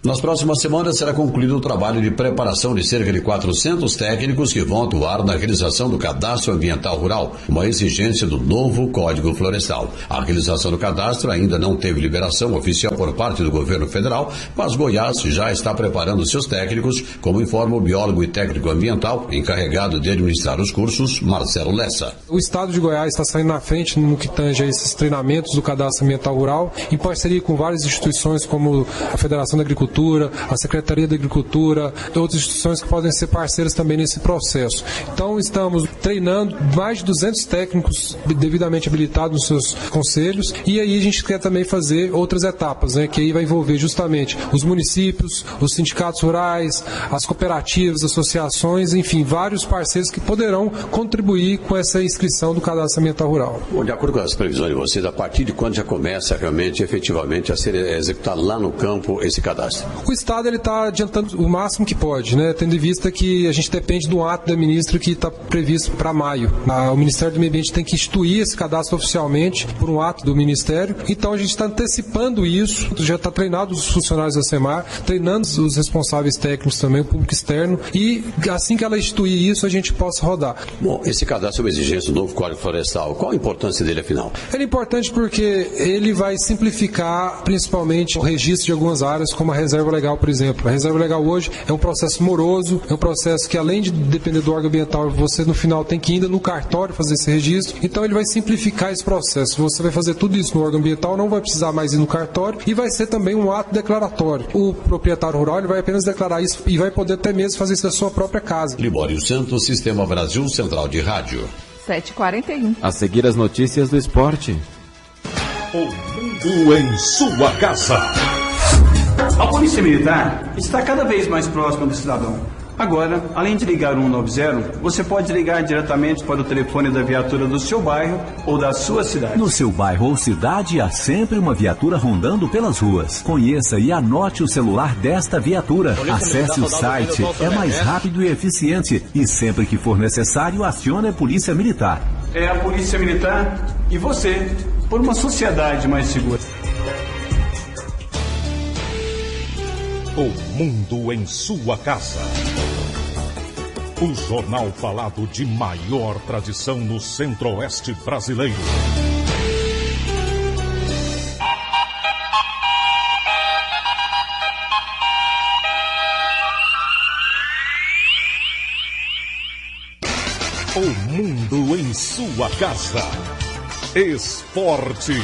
Nas próximas semanas será concluído o trabalho de preparação de cerca de 400 técnicos que vão atuar na realização do Cadastro Ambiental Rural, uma exigência do novo Código Florestal. A realização do cadastro ainda não teve liberação oficial por parte do governo federal, mas Goiás já está preparando seus técnicos, como informa o biólogo e técnico ambiental encarregado de administrar os cursos, Marcelo Lessa. O estado de Goiás está saindo na frente no que tange a esses treinamentos do Cadastro Ambiental Rural, em parceria com várias instituições como a Federação da Agricultura, Prefeitura, a Secretaria da Agricultura, outras instituições que podem ser parceiras também nesse processo. Então, estamos treinando mais de 200 técnicos devidamente habilitados nos seus conselhos, e aí a gente quer também fazer outras etapas, né, que aí vai envolver justamente os municípios, os sindicatos rurais, as cooperativas, associações, enfim, vários parceiros que poderão contribuir com essa inscrição do cadastro ambiental rural. Bom, de acordo com as previsões de vocês, a partir de quando já começa realmente, efetivamente, a ser executado lá no campo esse cadastro? O Estado está adiantando o máximo que pode, né, tendo em vista que a gente depende do ato da ministra que está previsto para maio. O Ministério do Meio Ambiente tem que instituir esse cadastro oficialmente por um ato do Ministério, então a gente está antecipando isso, já está treinado os funcionários da SEMAR, treinando os responsáveis técnicos também, o público externo, e assim que ela instituir isso, a gente possa rodar. Bom, esse cadastro é uma exigência do novo Código Florestal. Qual a importância dele, afinal? Ele é importante porque ele vai simplificar principalmente o registro de algumas áreas, como a reserva legal, por exemplo. A reserva legal hoje é um processo moroso, é um processo que, além de depender do órgão ambiental, você no final tem que ir ainda no cartório fazer esse registro. Então ele vai simplificar esse processo. Você vai fazer tudo isso no órgão ambiental, não vai precisar mais ir no cartório, e vai ser também um ato declaratório. O proprietário rural ele vai apenas declarar isso e vai poder até mesmo fazer isso na sua própria casa. Libório Santos, Sistema Brasil Central de Rádio. 7h41. A seguir as notícias do esporte. O mundo em sua casa. A Polícia Militar está cada vez mais próxima do cidadão. Agora, além de ligar 190, você pode ligar diretamente para o telefone da viatura do seu bairro ou da sua cidade. No seu bairro ou cidade, há sempre uma viatura rondando pelas ruas. Conheça e anote o celular desta viatura. Acesse o site, é mais rápido e eficiente. E sempre que for necessário, acione a Polícia Militar. É a Polícia Militar e você, por uma sociedade mais segura. O mundo em sua casa. O jornal falado de maior tradição no Centro-Oeste brasileiro. O mundo em sua casa. Esporte.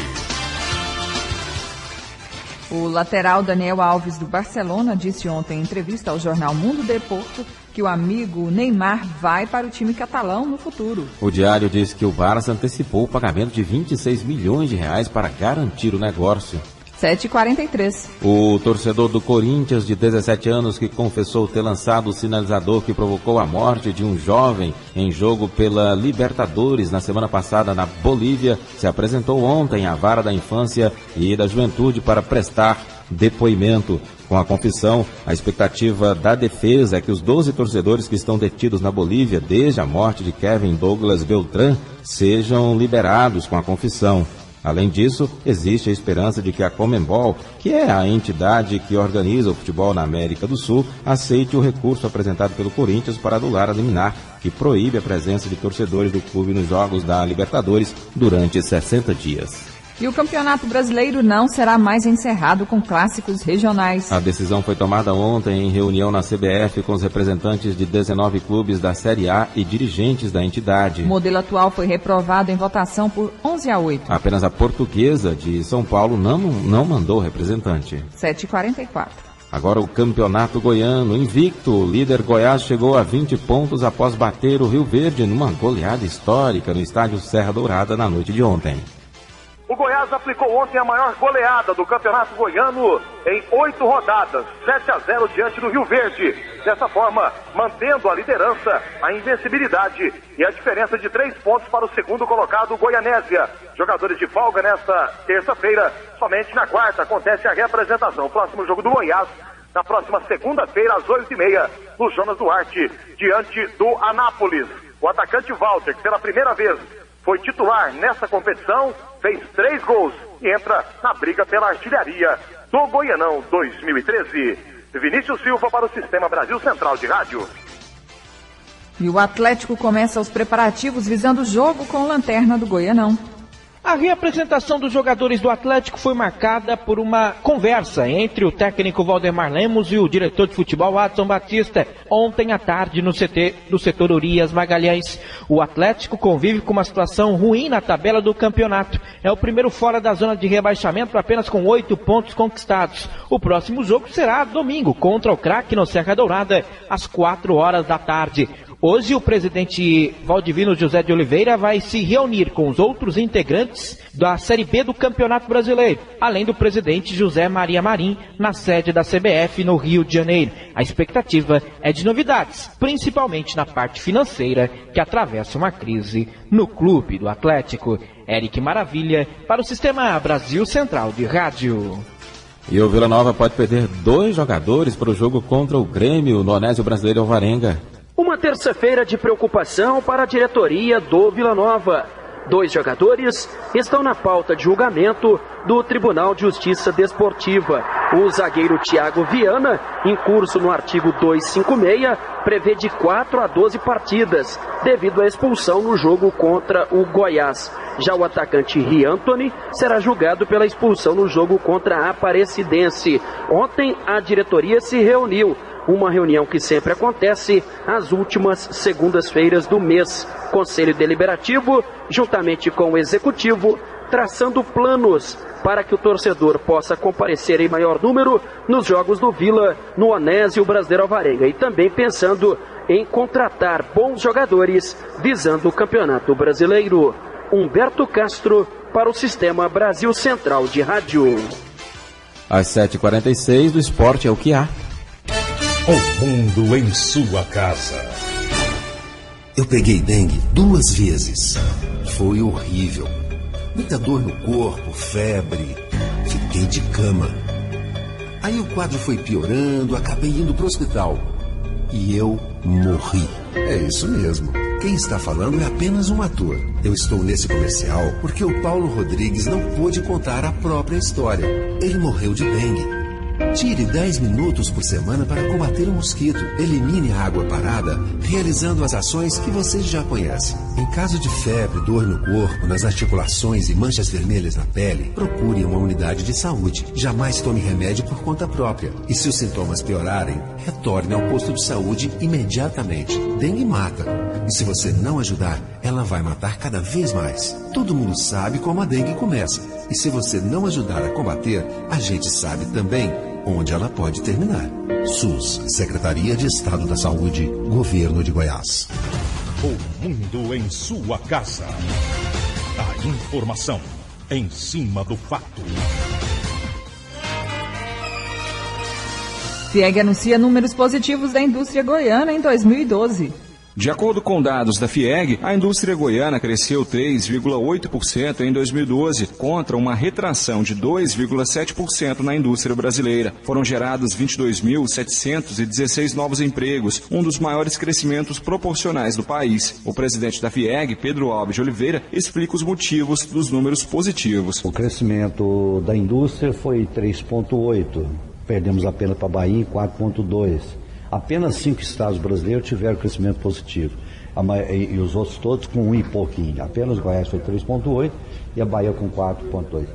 O lateral Daniel Alves do Barcelona disse ontem em entrevista ao jornal Mundo Deporto que o amigo Neymar vai para o time catalão no futuro. O diário diz que o Barça antecipou o pagamento de 26 milhões de reais para garantir o negócio. 7h43. O torcedor do Corinthians, de 17 anos, que confessou ter lançado o sinalizador que provocou a morte de um jovem em jogo pela Libertadores na semana passada na Bolívia, se apresentou ontem à Vara da Infância e da Juventude para prestar depoimento. Com a confissão, a expectativa da defesa é que os 12 torcedores que estão detidos na Bolívia desde a morte de Kevin Douglas Beltrán sejam liberados com a confissão. Além disso, existe a esperança de que a Conmebol, que é a entidade que organiza o futebol na América do Sul, aceite o recurso apresentado pelo Corinthians para anular a liminar, que proíbe a presença de torcedores do clube nos jogos da Libertadores durante 60 dias. E o Campeonato Brasileiro não será mais encerrado com clássicos regionais. A decisão foi tomada ontem em reunião na CBF com os representantes de 19 clubes da Série A e dirigentes da entidade. O modelo atual foi reprovado em votação por 11-8. Apenas a Portuguesa de São Paulo não mandou representante. 7h44. Agora o Campeonato Goiano, invicto, o líder Goiás chegou a 20 pontos após bater o Rio Verde numa goleada histórica no estádio Serra Dourada na noite de ontem. O Goiás aplicou ontem a maior goleada do Campeonato Goiano em 8 rodadas, 7-0 diante do Rio Verde. Dessa forma, mantendo a liderança, a invencibilidade e a diferença de 3 pontos para o segundo colocado, Goianésia. Jogadores de folga nesta terça-feira, somente na quarta acontece a reapresentação. O próximo jogo do Goiás, na próxima segunda-feira, às 8h30, no Jonas Duarte, diante do Anápolis. O atacante Walter, que pela primeira vez foi titular nessa competição, fez 3 gols e entra na briga pela artilharia do Goianão 2013. Vinícius Silva para o Sistema Brasil Central de Rádio. E o Atlético começa os preparativos visando o jogo com o Lanterna do Goianão. A reapresentação dos jogadores do Atlético foi marcada por uma conversa entre o técnico Valdemar Lemos e o diretor de futebol Adson Batista, ontem à tarde no CT do setor Urias Magalhães. O Atlético convive com uma situação ruim na tabela do campeonato. É o primeiro fora da zona de rebaixamento, apenas com 8 pontos conquistados. O próximo jogo será domingo, contra o Craque no Serra Dourada, às 4 horas da tarde. Hoje o presidente Valdivino José de Oliveira vai se reunir com os outros integrantes da Série B do Campeonato Brasileiro, além do presidente José Maria Marim, na sede da CBF no Rio de Janeiro. A expectativa é de novidades, principalmente na parte financeira, que atravessa uma crise no clube do Atlético. Eric Maravilha, para o Sistema Brasil Central de Rádio. E o Vila Nova pode perder 2 jogadores para o jogo contra o Grêmio no Onésio Brasileiro Alvarenga. Uma terça-feira de preocupação para a diretoria do Vila Nova. 2 jogadores estão na pauta de julgamento do Tribunal de Justiça Desportiva. O zagueiro Thiago Viana, em curso no artigo 256, prevê de 4 a 12 partidas, devido à expulsão no jogo contra o Goiás. Já o atacante Riantony será julgado pela expulsão no jogo contra a Aparecidense. Ontem a diretoria se reuniu. Uma reunião que sempre acontece às últimas segundas-feiras do mês. Conselho Deliberativo, juntamente com o Executivo, traçando planos para que o torcedor possa comparecer em maior número nos jogos do Vila, no Onésio Brasileiro Alvarenga. E também pensando em contratar bons jogadores visando o Campeonato Brasileiro. Humberto Castro, para o Sistema Brasil Central de Rádio. Às 7h46, do esporte é o que há. O mundo em sua casa. Eu peguei dengue 2 vezes. Foi horrível. Muita dor no corpo, febre. Fiquei de cama. Aí o quadro foi piorando, acabei indo pro hospital. E eu morri. É isso mesmo. Quem está falando é apenas um ator. Eu estou nesse comercial porque o Paulo Rodrigues não pôde contar a própria história. Ele morreu de dengue. Tire 10 minutos por semana para combater o mosquito. Elimine a água parada, realizando as ações que você já conhece. Em caso de febre, dor no corpo, nas articulações e manchas vermelhas na pele, procure uma unidade de saúde. Jamais tome remédio por conta própria. E se os sintomas piorarem, retorne ao posto de saúde imediatamente. Dengue mata. E se você não ajudar, ela vai matar cada vez mais. Todo mundo sabe como a dengue começa. E se você não ajudar a combater, a gente sabe também onde ela pode terminar. SUS, Secretaria de Estado da Saúde, Governo de Goiás. O mundo em sua casa. A informação em cima do fato. FIEG anuncia números positivos da indústria goiana em 2012. De acordo com dados da FIEG, a indústria goiana cresceu 3,8% em 2012, contra uma retração de 2,7% na indústria brasileira. Foram gerados 22.716 novos empregos, um dos maiores crescimentos proporcionais do país. O presidente da FIEG, Pedro Alves de Oliveira, explica os motivos dos números positivos. O crescimento da indústria foi 3,8%, perdemos apenas para a Bahia em 4,2%. Apenas 5 estados brasileiros tiveram crescimento positivo. E os outros todos com 1 e pouquinho. Apenas Goiás foi 3,8 e a Bahia com 4,2.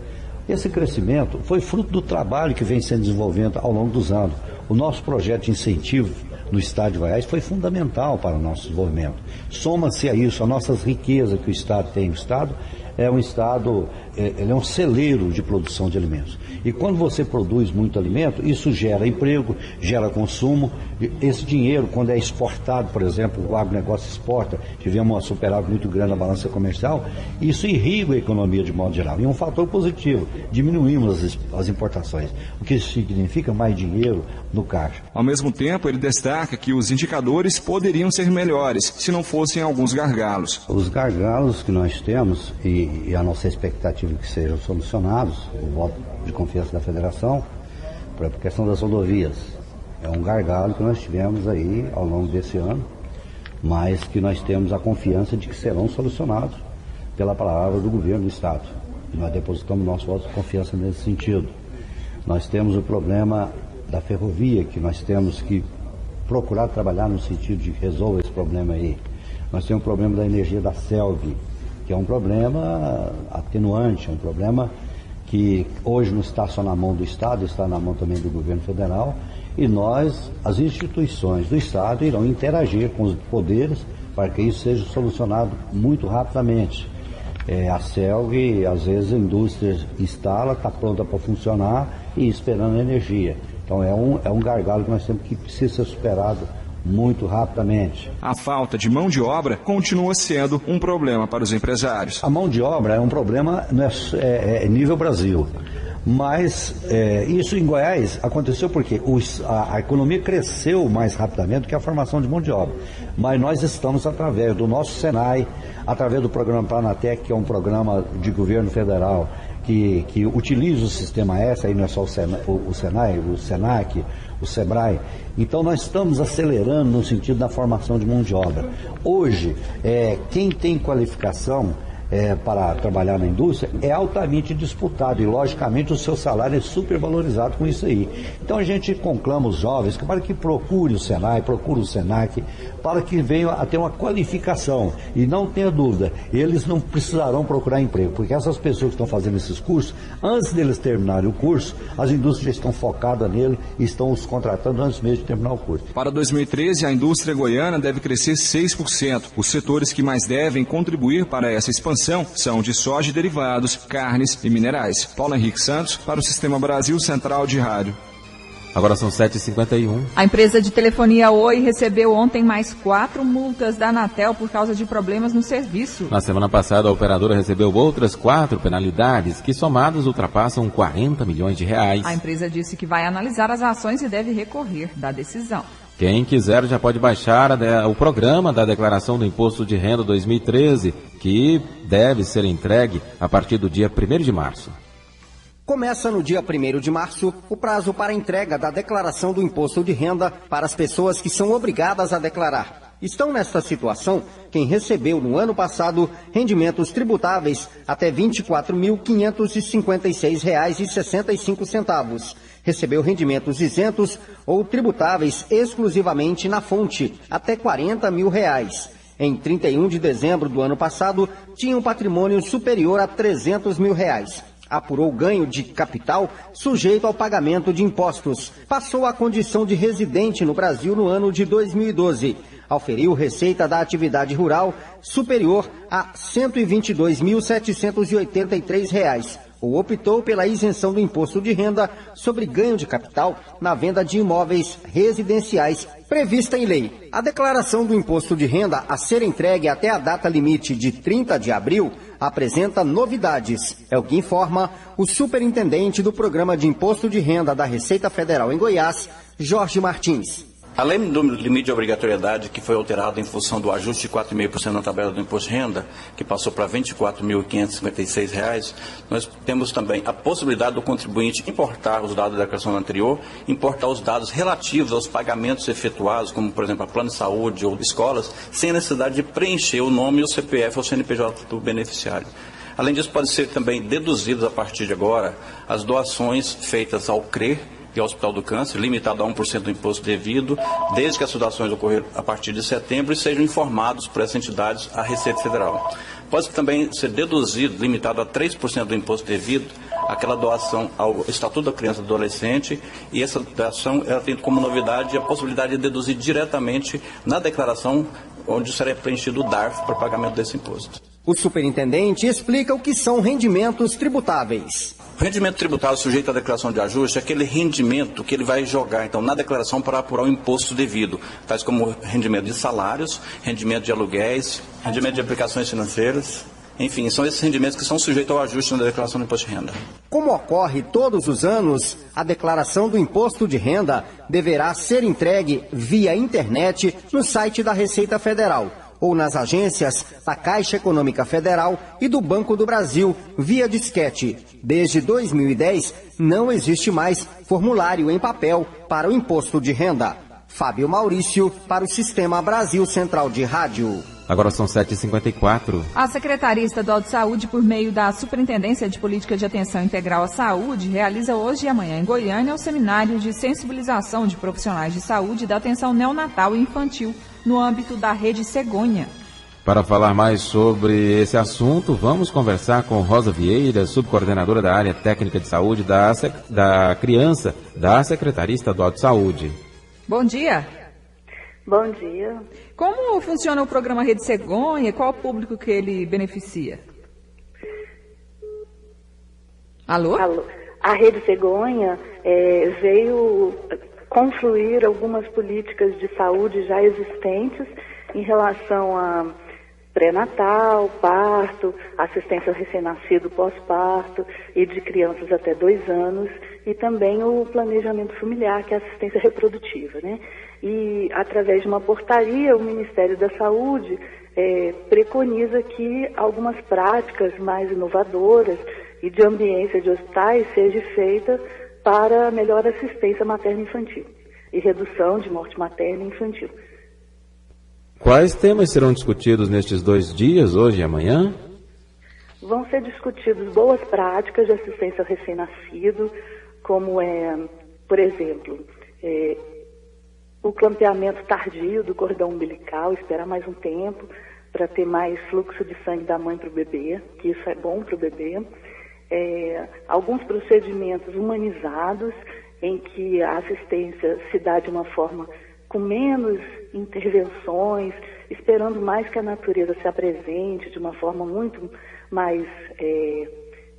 Esse crescimento foi fruto do trabalho que vem sendo desenvolvido ao longo dos anos. O nosso projeto de incentivo no estado de Goiás foi fundamental para o nosso desenvolvimento. Soma-se a isso as nossas riquezas que o estado tem. O estado é um estado, ele é um celeiro de produção de alimentos. E quando você produz muito alimento, isso gera emprego, gera consumo. Esse dinheiro, quando é exportado, por exemplo, o agronegócio exporta, tivemos uma superávit muito grande na balança comercial, isso irriga a economia de modo geral. E um fator positivo, diminuímos as importações, o que significa mais dinheiro no caixa. Ao mesmo tempo, ele destaca que os indicadores poderiam ser melhores, se não fossem alguns gargalos. Os gargalos que nós temos, e a nossa expectativa é que sejam solucionados, o voto de confiança da federação, para a questão das rodovias. É um gargalo que nós tivemos aí ao longo desse ano, mas que nós temos a confiança de que serão solucionados pela palavra do governo do estado. E nós depositamos nosso voto de confiança nesse sentido. Nós temos o problema da ferrovia, que nós temos que procurar trabalhar no sentido de resolver esse problema aí. Nós temos o problema da energia da Celg, que é um problema atenuante, é um problema que hoje não está só na mão do Estado, está na mão também do governo federal, e nós, as instituições do Estado, irão interagir com os poderes para que isso seja solucionado muito rapidamente. A CELG, às vezes a indústria instala, está pronta para funcionar e esperando energia. Então é um gargalo que nós temos que precisa ser superado muito rapidamente. A falta de mão de obra continua sendo um problema para os empresários. A mão de obra é um problema nível Brasil. Mas isso em Goiás aconteceu porque a economia cresceu mais rapidamente do que a formação de mão de obra. Mas nós estamos, através do nosso Senai, através do programa Planatec, que é um programa de governo federal, que utiliza o sistema S, aí não é só o Senai, o Senac, o Sebrae. Então nós estamos acelerando no sentido da formação de mão de obra. Hoje, quem tem qualificação para trabalhar na indústria é altamente disputado e, logicamente, o seu salário é super valorizado com isso aí. Então a gente conclama os jovens para que procure o Senai, procure o Senac, para que venham a ter uma qualificação. E não tenha dúvida, eles não precisarão procurar emprego, porque essas pessoas que estão fazendo esses cursos, antes deles terminarem o curso, as indústrias já estão focadas nele e estão os contratando antes mesmo de terminar o curso. Para 2013, a indústria goiana deve crescer 6%. Os setores que mais devem contribuir para essa expansão são de soja e derivados, carnes e minerais. Paulo Henrique Santos, para o Sistema Brasil Central de Rádio. Agora são 7h51. A empresa de telefonia Oi recebeu ontem mais 4 multas da Anatel por causa de problemas no serviço. Na semana passada, a operadora recebeu outras 4 penalidades que, somadas, ultrapassam 40 milhões de reais. A empresa disse que vai analisar as ações e deve recorrer da decisão. Quem quiser já pode baixar o programa da Declaração do Imposto de Renda 2013, que deve ser entregue a partir do dia 1º de março. Começa no dia 1º de março o prazo para entrega da Declaração do Imposto de Renda para as pessoas que são obrigadas a declarar. Estão nesta situação quem recebeu no ano passado rendimentos tributáveis até R$ 24.556,65. Recebeu rendimentos isentos ou tributáveis exclusivamente na fonte, até R$ 40 mil. Em 31 de dezembro do ano passado, tinha um patrimônio superior a R$ 300 mil. Apurou ganho de capital sujeito ao pagamento de impostos. Passou a condição de residente no Brasil no ano de 2012. Auferiu receita da atividade rural superior a R$ 122.783. Ou optou pela isenção do imposto de renda sobre ganho de capital na venda de imóveis residenciais prevista em lei. A declaração do imposto de renda a ser entregue até a data limite de 30 de abril apresenta novidades. É o que informa o superintendente do Programa de Imposto de Renda da Receita Federal em Goiás, Jorge Martins. Além do limite de obrigatoriedade que foi alterado em função do ajuste de 4,5% na tabela do imposto de renda, que passou para R$ 24.556, nós temos também a possibilidade do contribuinte importar os dados da declaração anterior, importar os dados relativos aos pagamentos efetuados, como, por exemplo, a plano de saúde ou escolas, sem a necessidade de preencher o nome e o CPF ou CNPJ do beneficiário. Além disso, pode ser também deduzidos a partir de agora as doações feitas ao CRE, e ao Hospital do Câncer, limitado a 1% do imposto devido, desde que as doações ocorreram a partir de setembro e sejam informados por essas entidades à Receita Federal. Pode também ser deduzido, limitado a 3% do imposto devido, aquela doação ao Estatuto da Criança e do Adolescente, e essa doação ela tem como novidade a possibilidade de deduzir diretamente na declaração onde será preenchido o DARF para o pagamento desse imposto. O superintendente explica o que são rendimentos tributáveis. O rendimento tributável sujeito à declaração de ajuste é aquele rendimento que ele vai jogar, então, na declaração para apurar o imposto devido, tais como rendimento de salários, rendimento de aluguéis, rendimento de aplicações financeiras, enfim, são esses rendimentos que são sujeitos ao ajuste na declaração do imposto de renda. Como ocorre todos os anos, a declaração do imposto de renda deverá ser entregue via internet no site da Receita Federal ou nas agências da Caixa Econômica Federal e do Banco do Brasil, via disquete. Desde 2010, não existe mais formulário em papel para o imposto de renda. Fábio Maurício, para o Sistema Brasil Central de Rádio. Agora são 7h54. A Secretaria Estadual de Saúde, por meio da Superintendência de Política de Atenção Integral à Saúde, realiza hoje e amanhã em Goiânia o seminário de sensibilização de profissionais de saúde da atenção neonatal e infantil no âmbito da Rede Cegonha. Para falar mais sobre esse assunto, vamos conversar com Rosa Vieira, subcoordenadora da área técnica de saúde da criança da Secretaria Estadual de Saúde. Bom dia. Bom dia. Como funciona o programa Rede Cegonha? Qual o público que ele beneficia? Alô? A Rede Cegonha veio confluir algumas políticas de saúde já existentes em relação a pré-natal, parto, assistência ao recém-nascido pós-parto e de crianças até 2 anos, e também o planejamento familiar, que é assistência reprodutiva, né? E através de uma portaria, o Ministério da Saúde preconiza que algumas práticas mais inovadoras e de ambiência de hospitais seja feita para melhor assistência materno-infantil e redução de morte materna e infantil. Quais temas serão discutidos nestes 2 dias, hoje e amanhã? Vão ser discutidos boas práticas de assistência ao recém-nascido, como por exemplo, o clampeamento tardio do cordão umbilical, esperar mais um tempo para ter mais fluxo de sangue da mãe para o bebê, que isso é bom para o bebê. Alguns procedimentos humanizados, em que a assistência se dá de uma forma com menos intervenções, esperando mais que a natureza se apresente de uma forma muito mais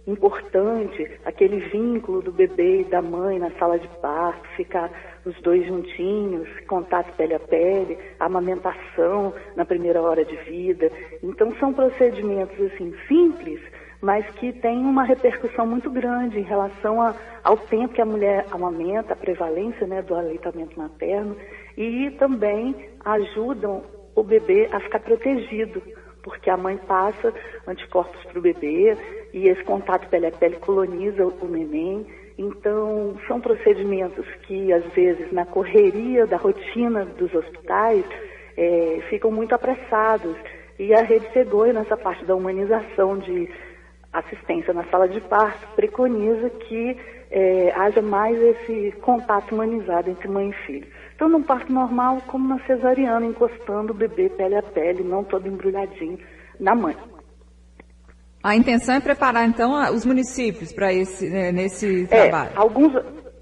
importante, aquele vínculo do bebê e da mãe na sala de parto, ficar os 2 juntinhos, contato pele a pele, amamentação na primeira hora de vida. Então são procedimentos assim simples, mas que têm uma repercussão muito grande em relação ao tempo que a mulher amamenta, a prevalência, né, do aleitamento materno, e também ajudam o bebê a ficar protegido, porque a mãe passa anticorpos para o bebê e esse contato pele a pele coloniza o neném. Então, são procedimentos que, às vezes, na correria da rotina dos hospitais, ficam muito apressados. E a Rede Cegonha, nessa parte da humanização de assistência na sala de parto, preconiza que haja mais esse contato humanizado entre mãe e filho. Então, num parto normal, como na cesariana, encostando o bebê pele a pele, não todo embrulhadinho na mãe. A intenção é preparar, então, os municípios para nesse trabalho. Alguns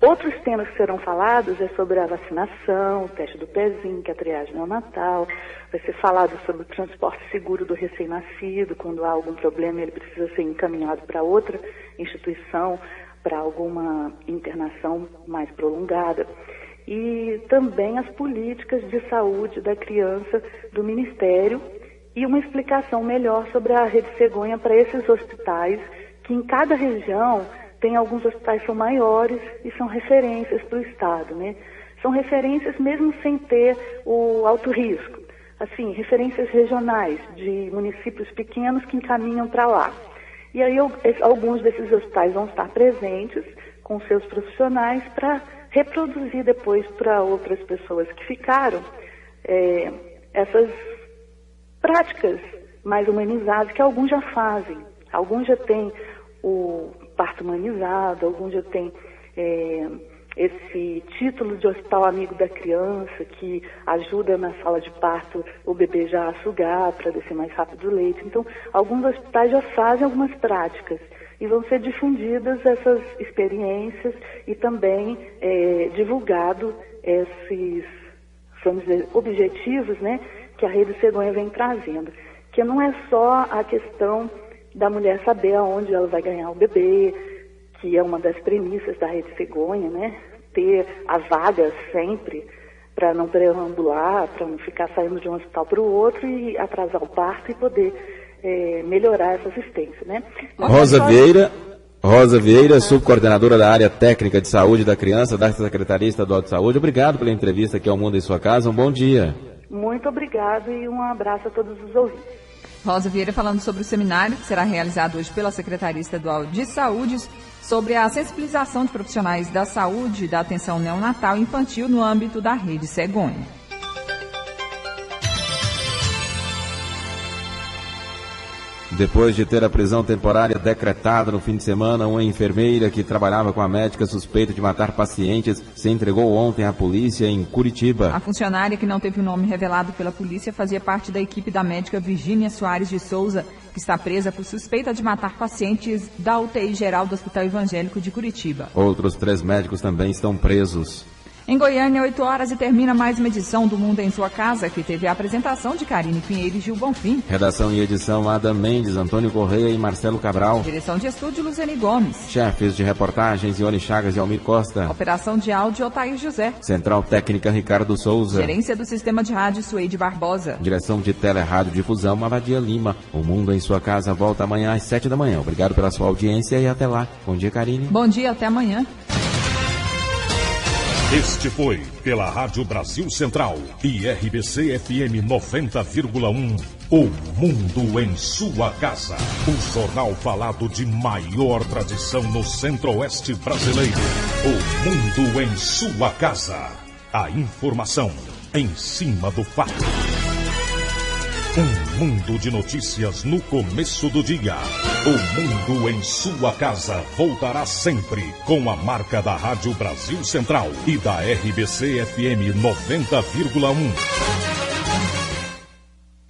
outros temas que serão falados é sobre a vacinação, o teste do pezinho, que é a triagem neonatal. Vai ser falado sobre o transporte seguro do recém-nascido, quando há algum problema ele precisa ser encaminhado para outra instituição, para alguma internação mais prolongada. E também as políticas de saúde da criança do Ministério e uma explicação melhor sobre a Rede Cegonha para esses hospitais, que em cada região tem alguns hospitais que são maiores e são referências para o Estado, né? São referências mesmo sem ter o alto risco. Assim, referências regionais de municípios pequenos que encaminham para lá. E aí alguns desses hospitais vão estar presentes com seus profissionais para reproduzir depois para outras pessoas que ficaram essas práticas mais humanizadas que alguns já fazem. Alguns já têm o parto humanizado, alguns já têm esse título de hospital amigo da criança, que ajuda na sala de parto o bebê já a sugar para descer mais rápido o leite. Então, alguns hospitais já fazem algumas práticas e vão ser difundidas essas experiências e também divulgado esses, vamos dizer, objetivos, né, que a Rede Cegonha vem trazendo. Que não é só a questão da mulher saber aonde ela vai ganhar o bebê, que é uma das premissas da Rede Cegonha, né? Ter a vaga sempre para não preambular, para não ficar saindo de um hospital para o outro e atrasar o parto e poder melhorar essa assistência, né? Rosa Vieira, subcoordenadora da área técnica de saúde da criança da Secretaria Estadual de Saúde. Obrigado pela entrevista aqui ao Mundo em Sua Casa. Um bom dia. Muito obrigado e um abraço a todos os ouvintes. Rosa Vieira falando sobre o seminário que será realizado hoje pela Secretaria Estadual de Saúde sobre a sensibilização de profissionais da saúde e da atenção neonatal e infantil no âmbito da Rede Cegonha. Depois de ter a prisão temporária decretada no fim de semana, uma enfermeira que trabalhava com a médica suspeita de matar pacientes se entregou ontem à polícia em Curitiba. A funcionária, que não teve o nome revelado pela polícia, fazia parte da equipe da médica Virgínia Soares de Souza, que está presa por suspeita de matar pacientes da UTI geral do Hospital Evangélico de Curitiba. Outros 3 médicos também estão presos. Em Goiânia, 8 horas e termina mais uma edição do Mundo em Sua Casa, que teve a apresentação de Karine Pinheiro e Gil Bonfim. Redação e edição Adam Mendes, Antônio Correia e Marcelo Cabral. Direção de estúdio Luzene Gomes. Chefes de reportagens Ione Chagas e Almir Costa. Operação de áudio Otair José. Central técnica Ricardo Souza. Gerência do sistema de rádio Suede Barbosa. Direção de Telerádio Difusão Abadia Lima. O Mundo em Sua Casa volta amanhã às 7 da manhã. Obrigado pela sua audiência e até lá. Bom dia, Karine. Bom dia, até amanhã. Este foi, pela Rádio Brasil Central e RBC FM 90,1, O Mundo em Sua Casa. O jornal falado de maior tradição no Centro-Oeste brasileiro. O Mundo em Sua Casa. A informação em cima do fato. Um mundo de notícias no começo do dia. O Mundo em Sua Casa voltará sempre com a marca da Rádio Brasil Central e da RBC FM 90,1.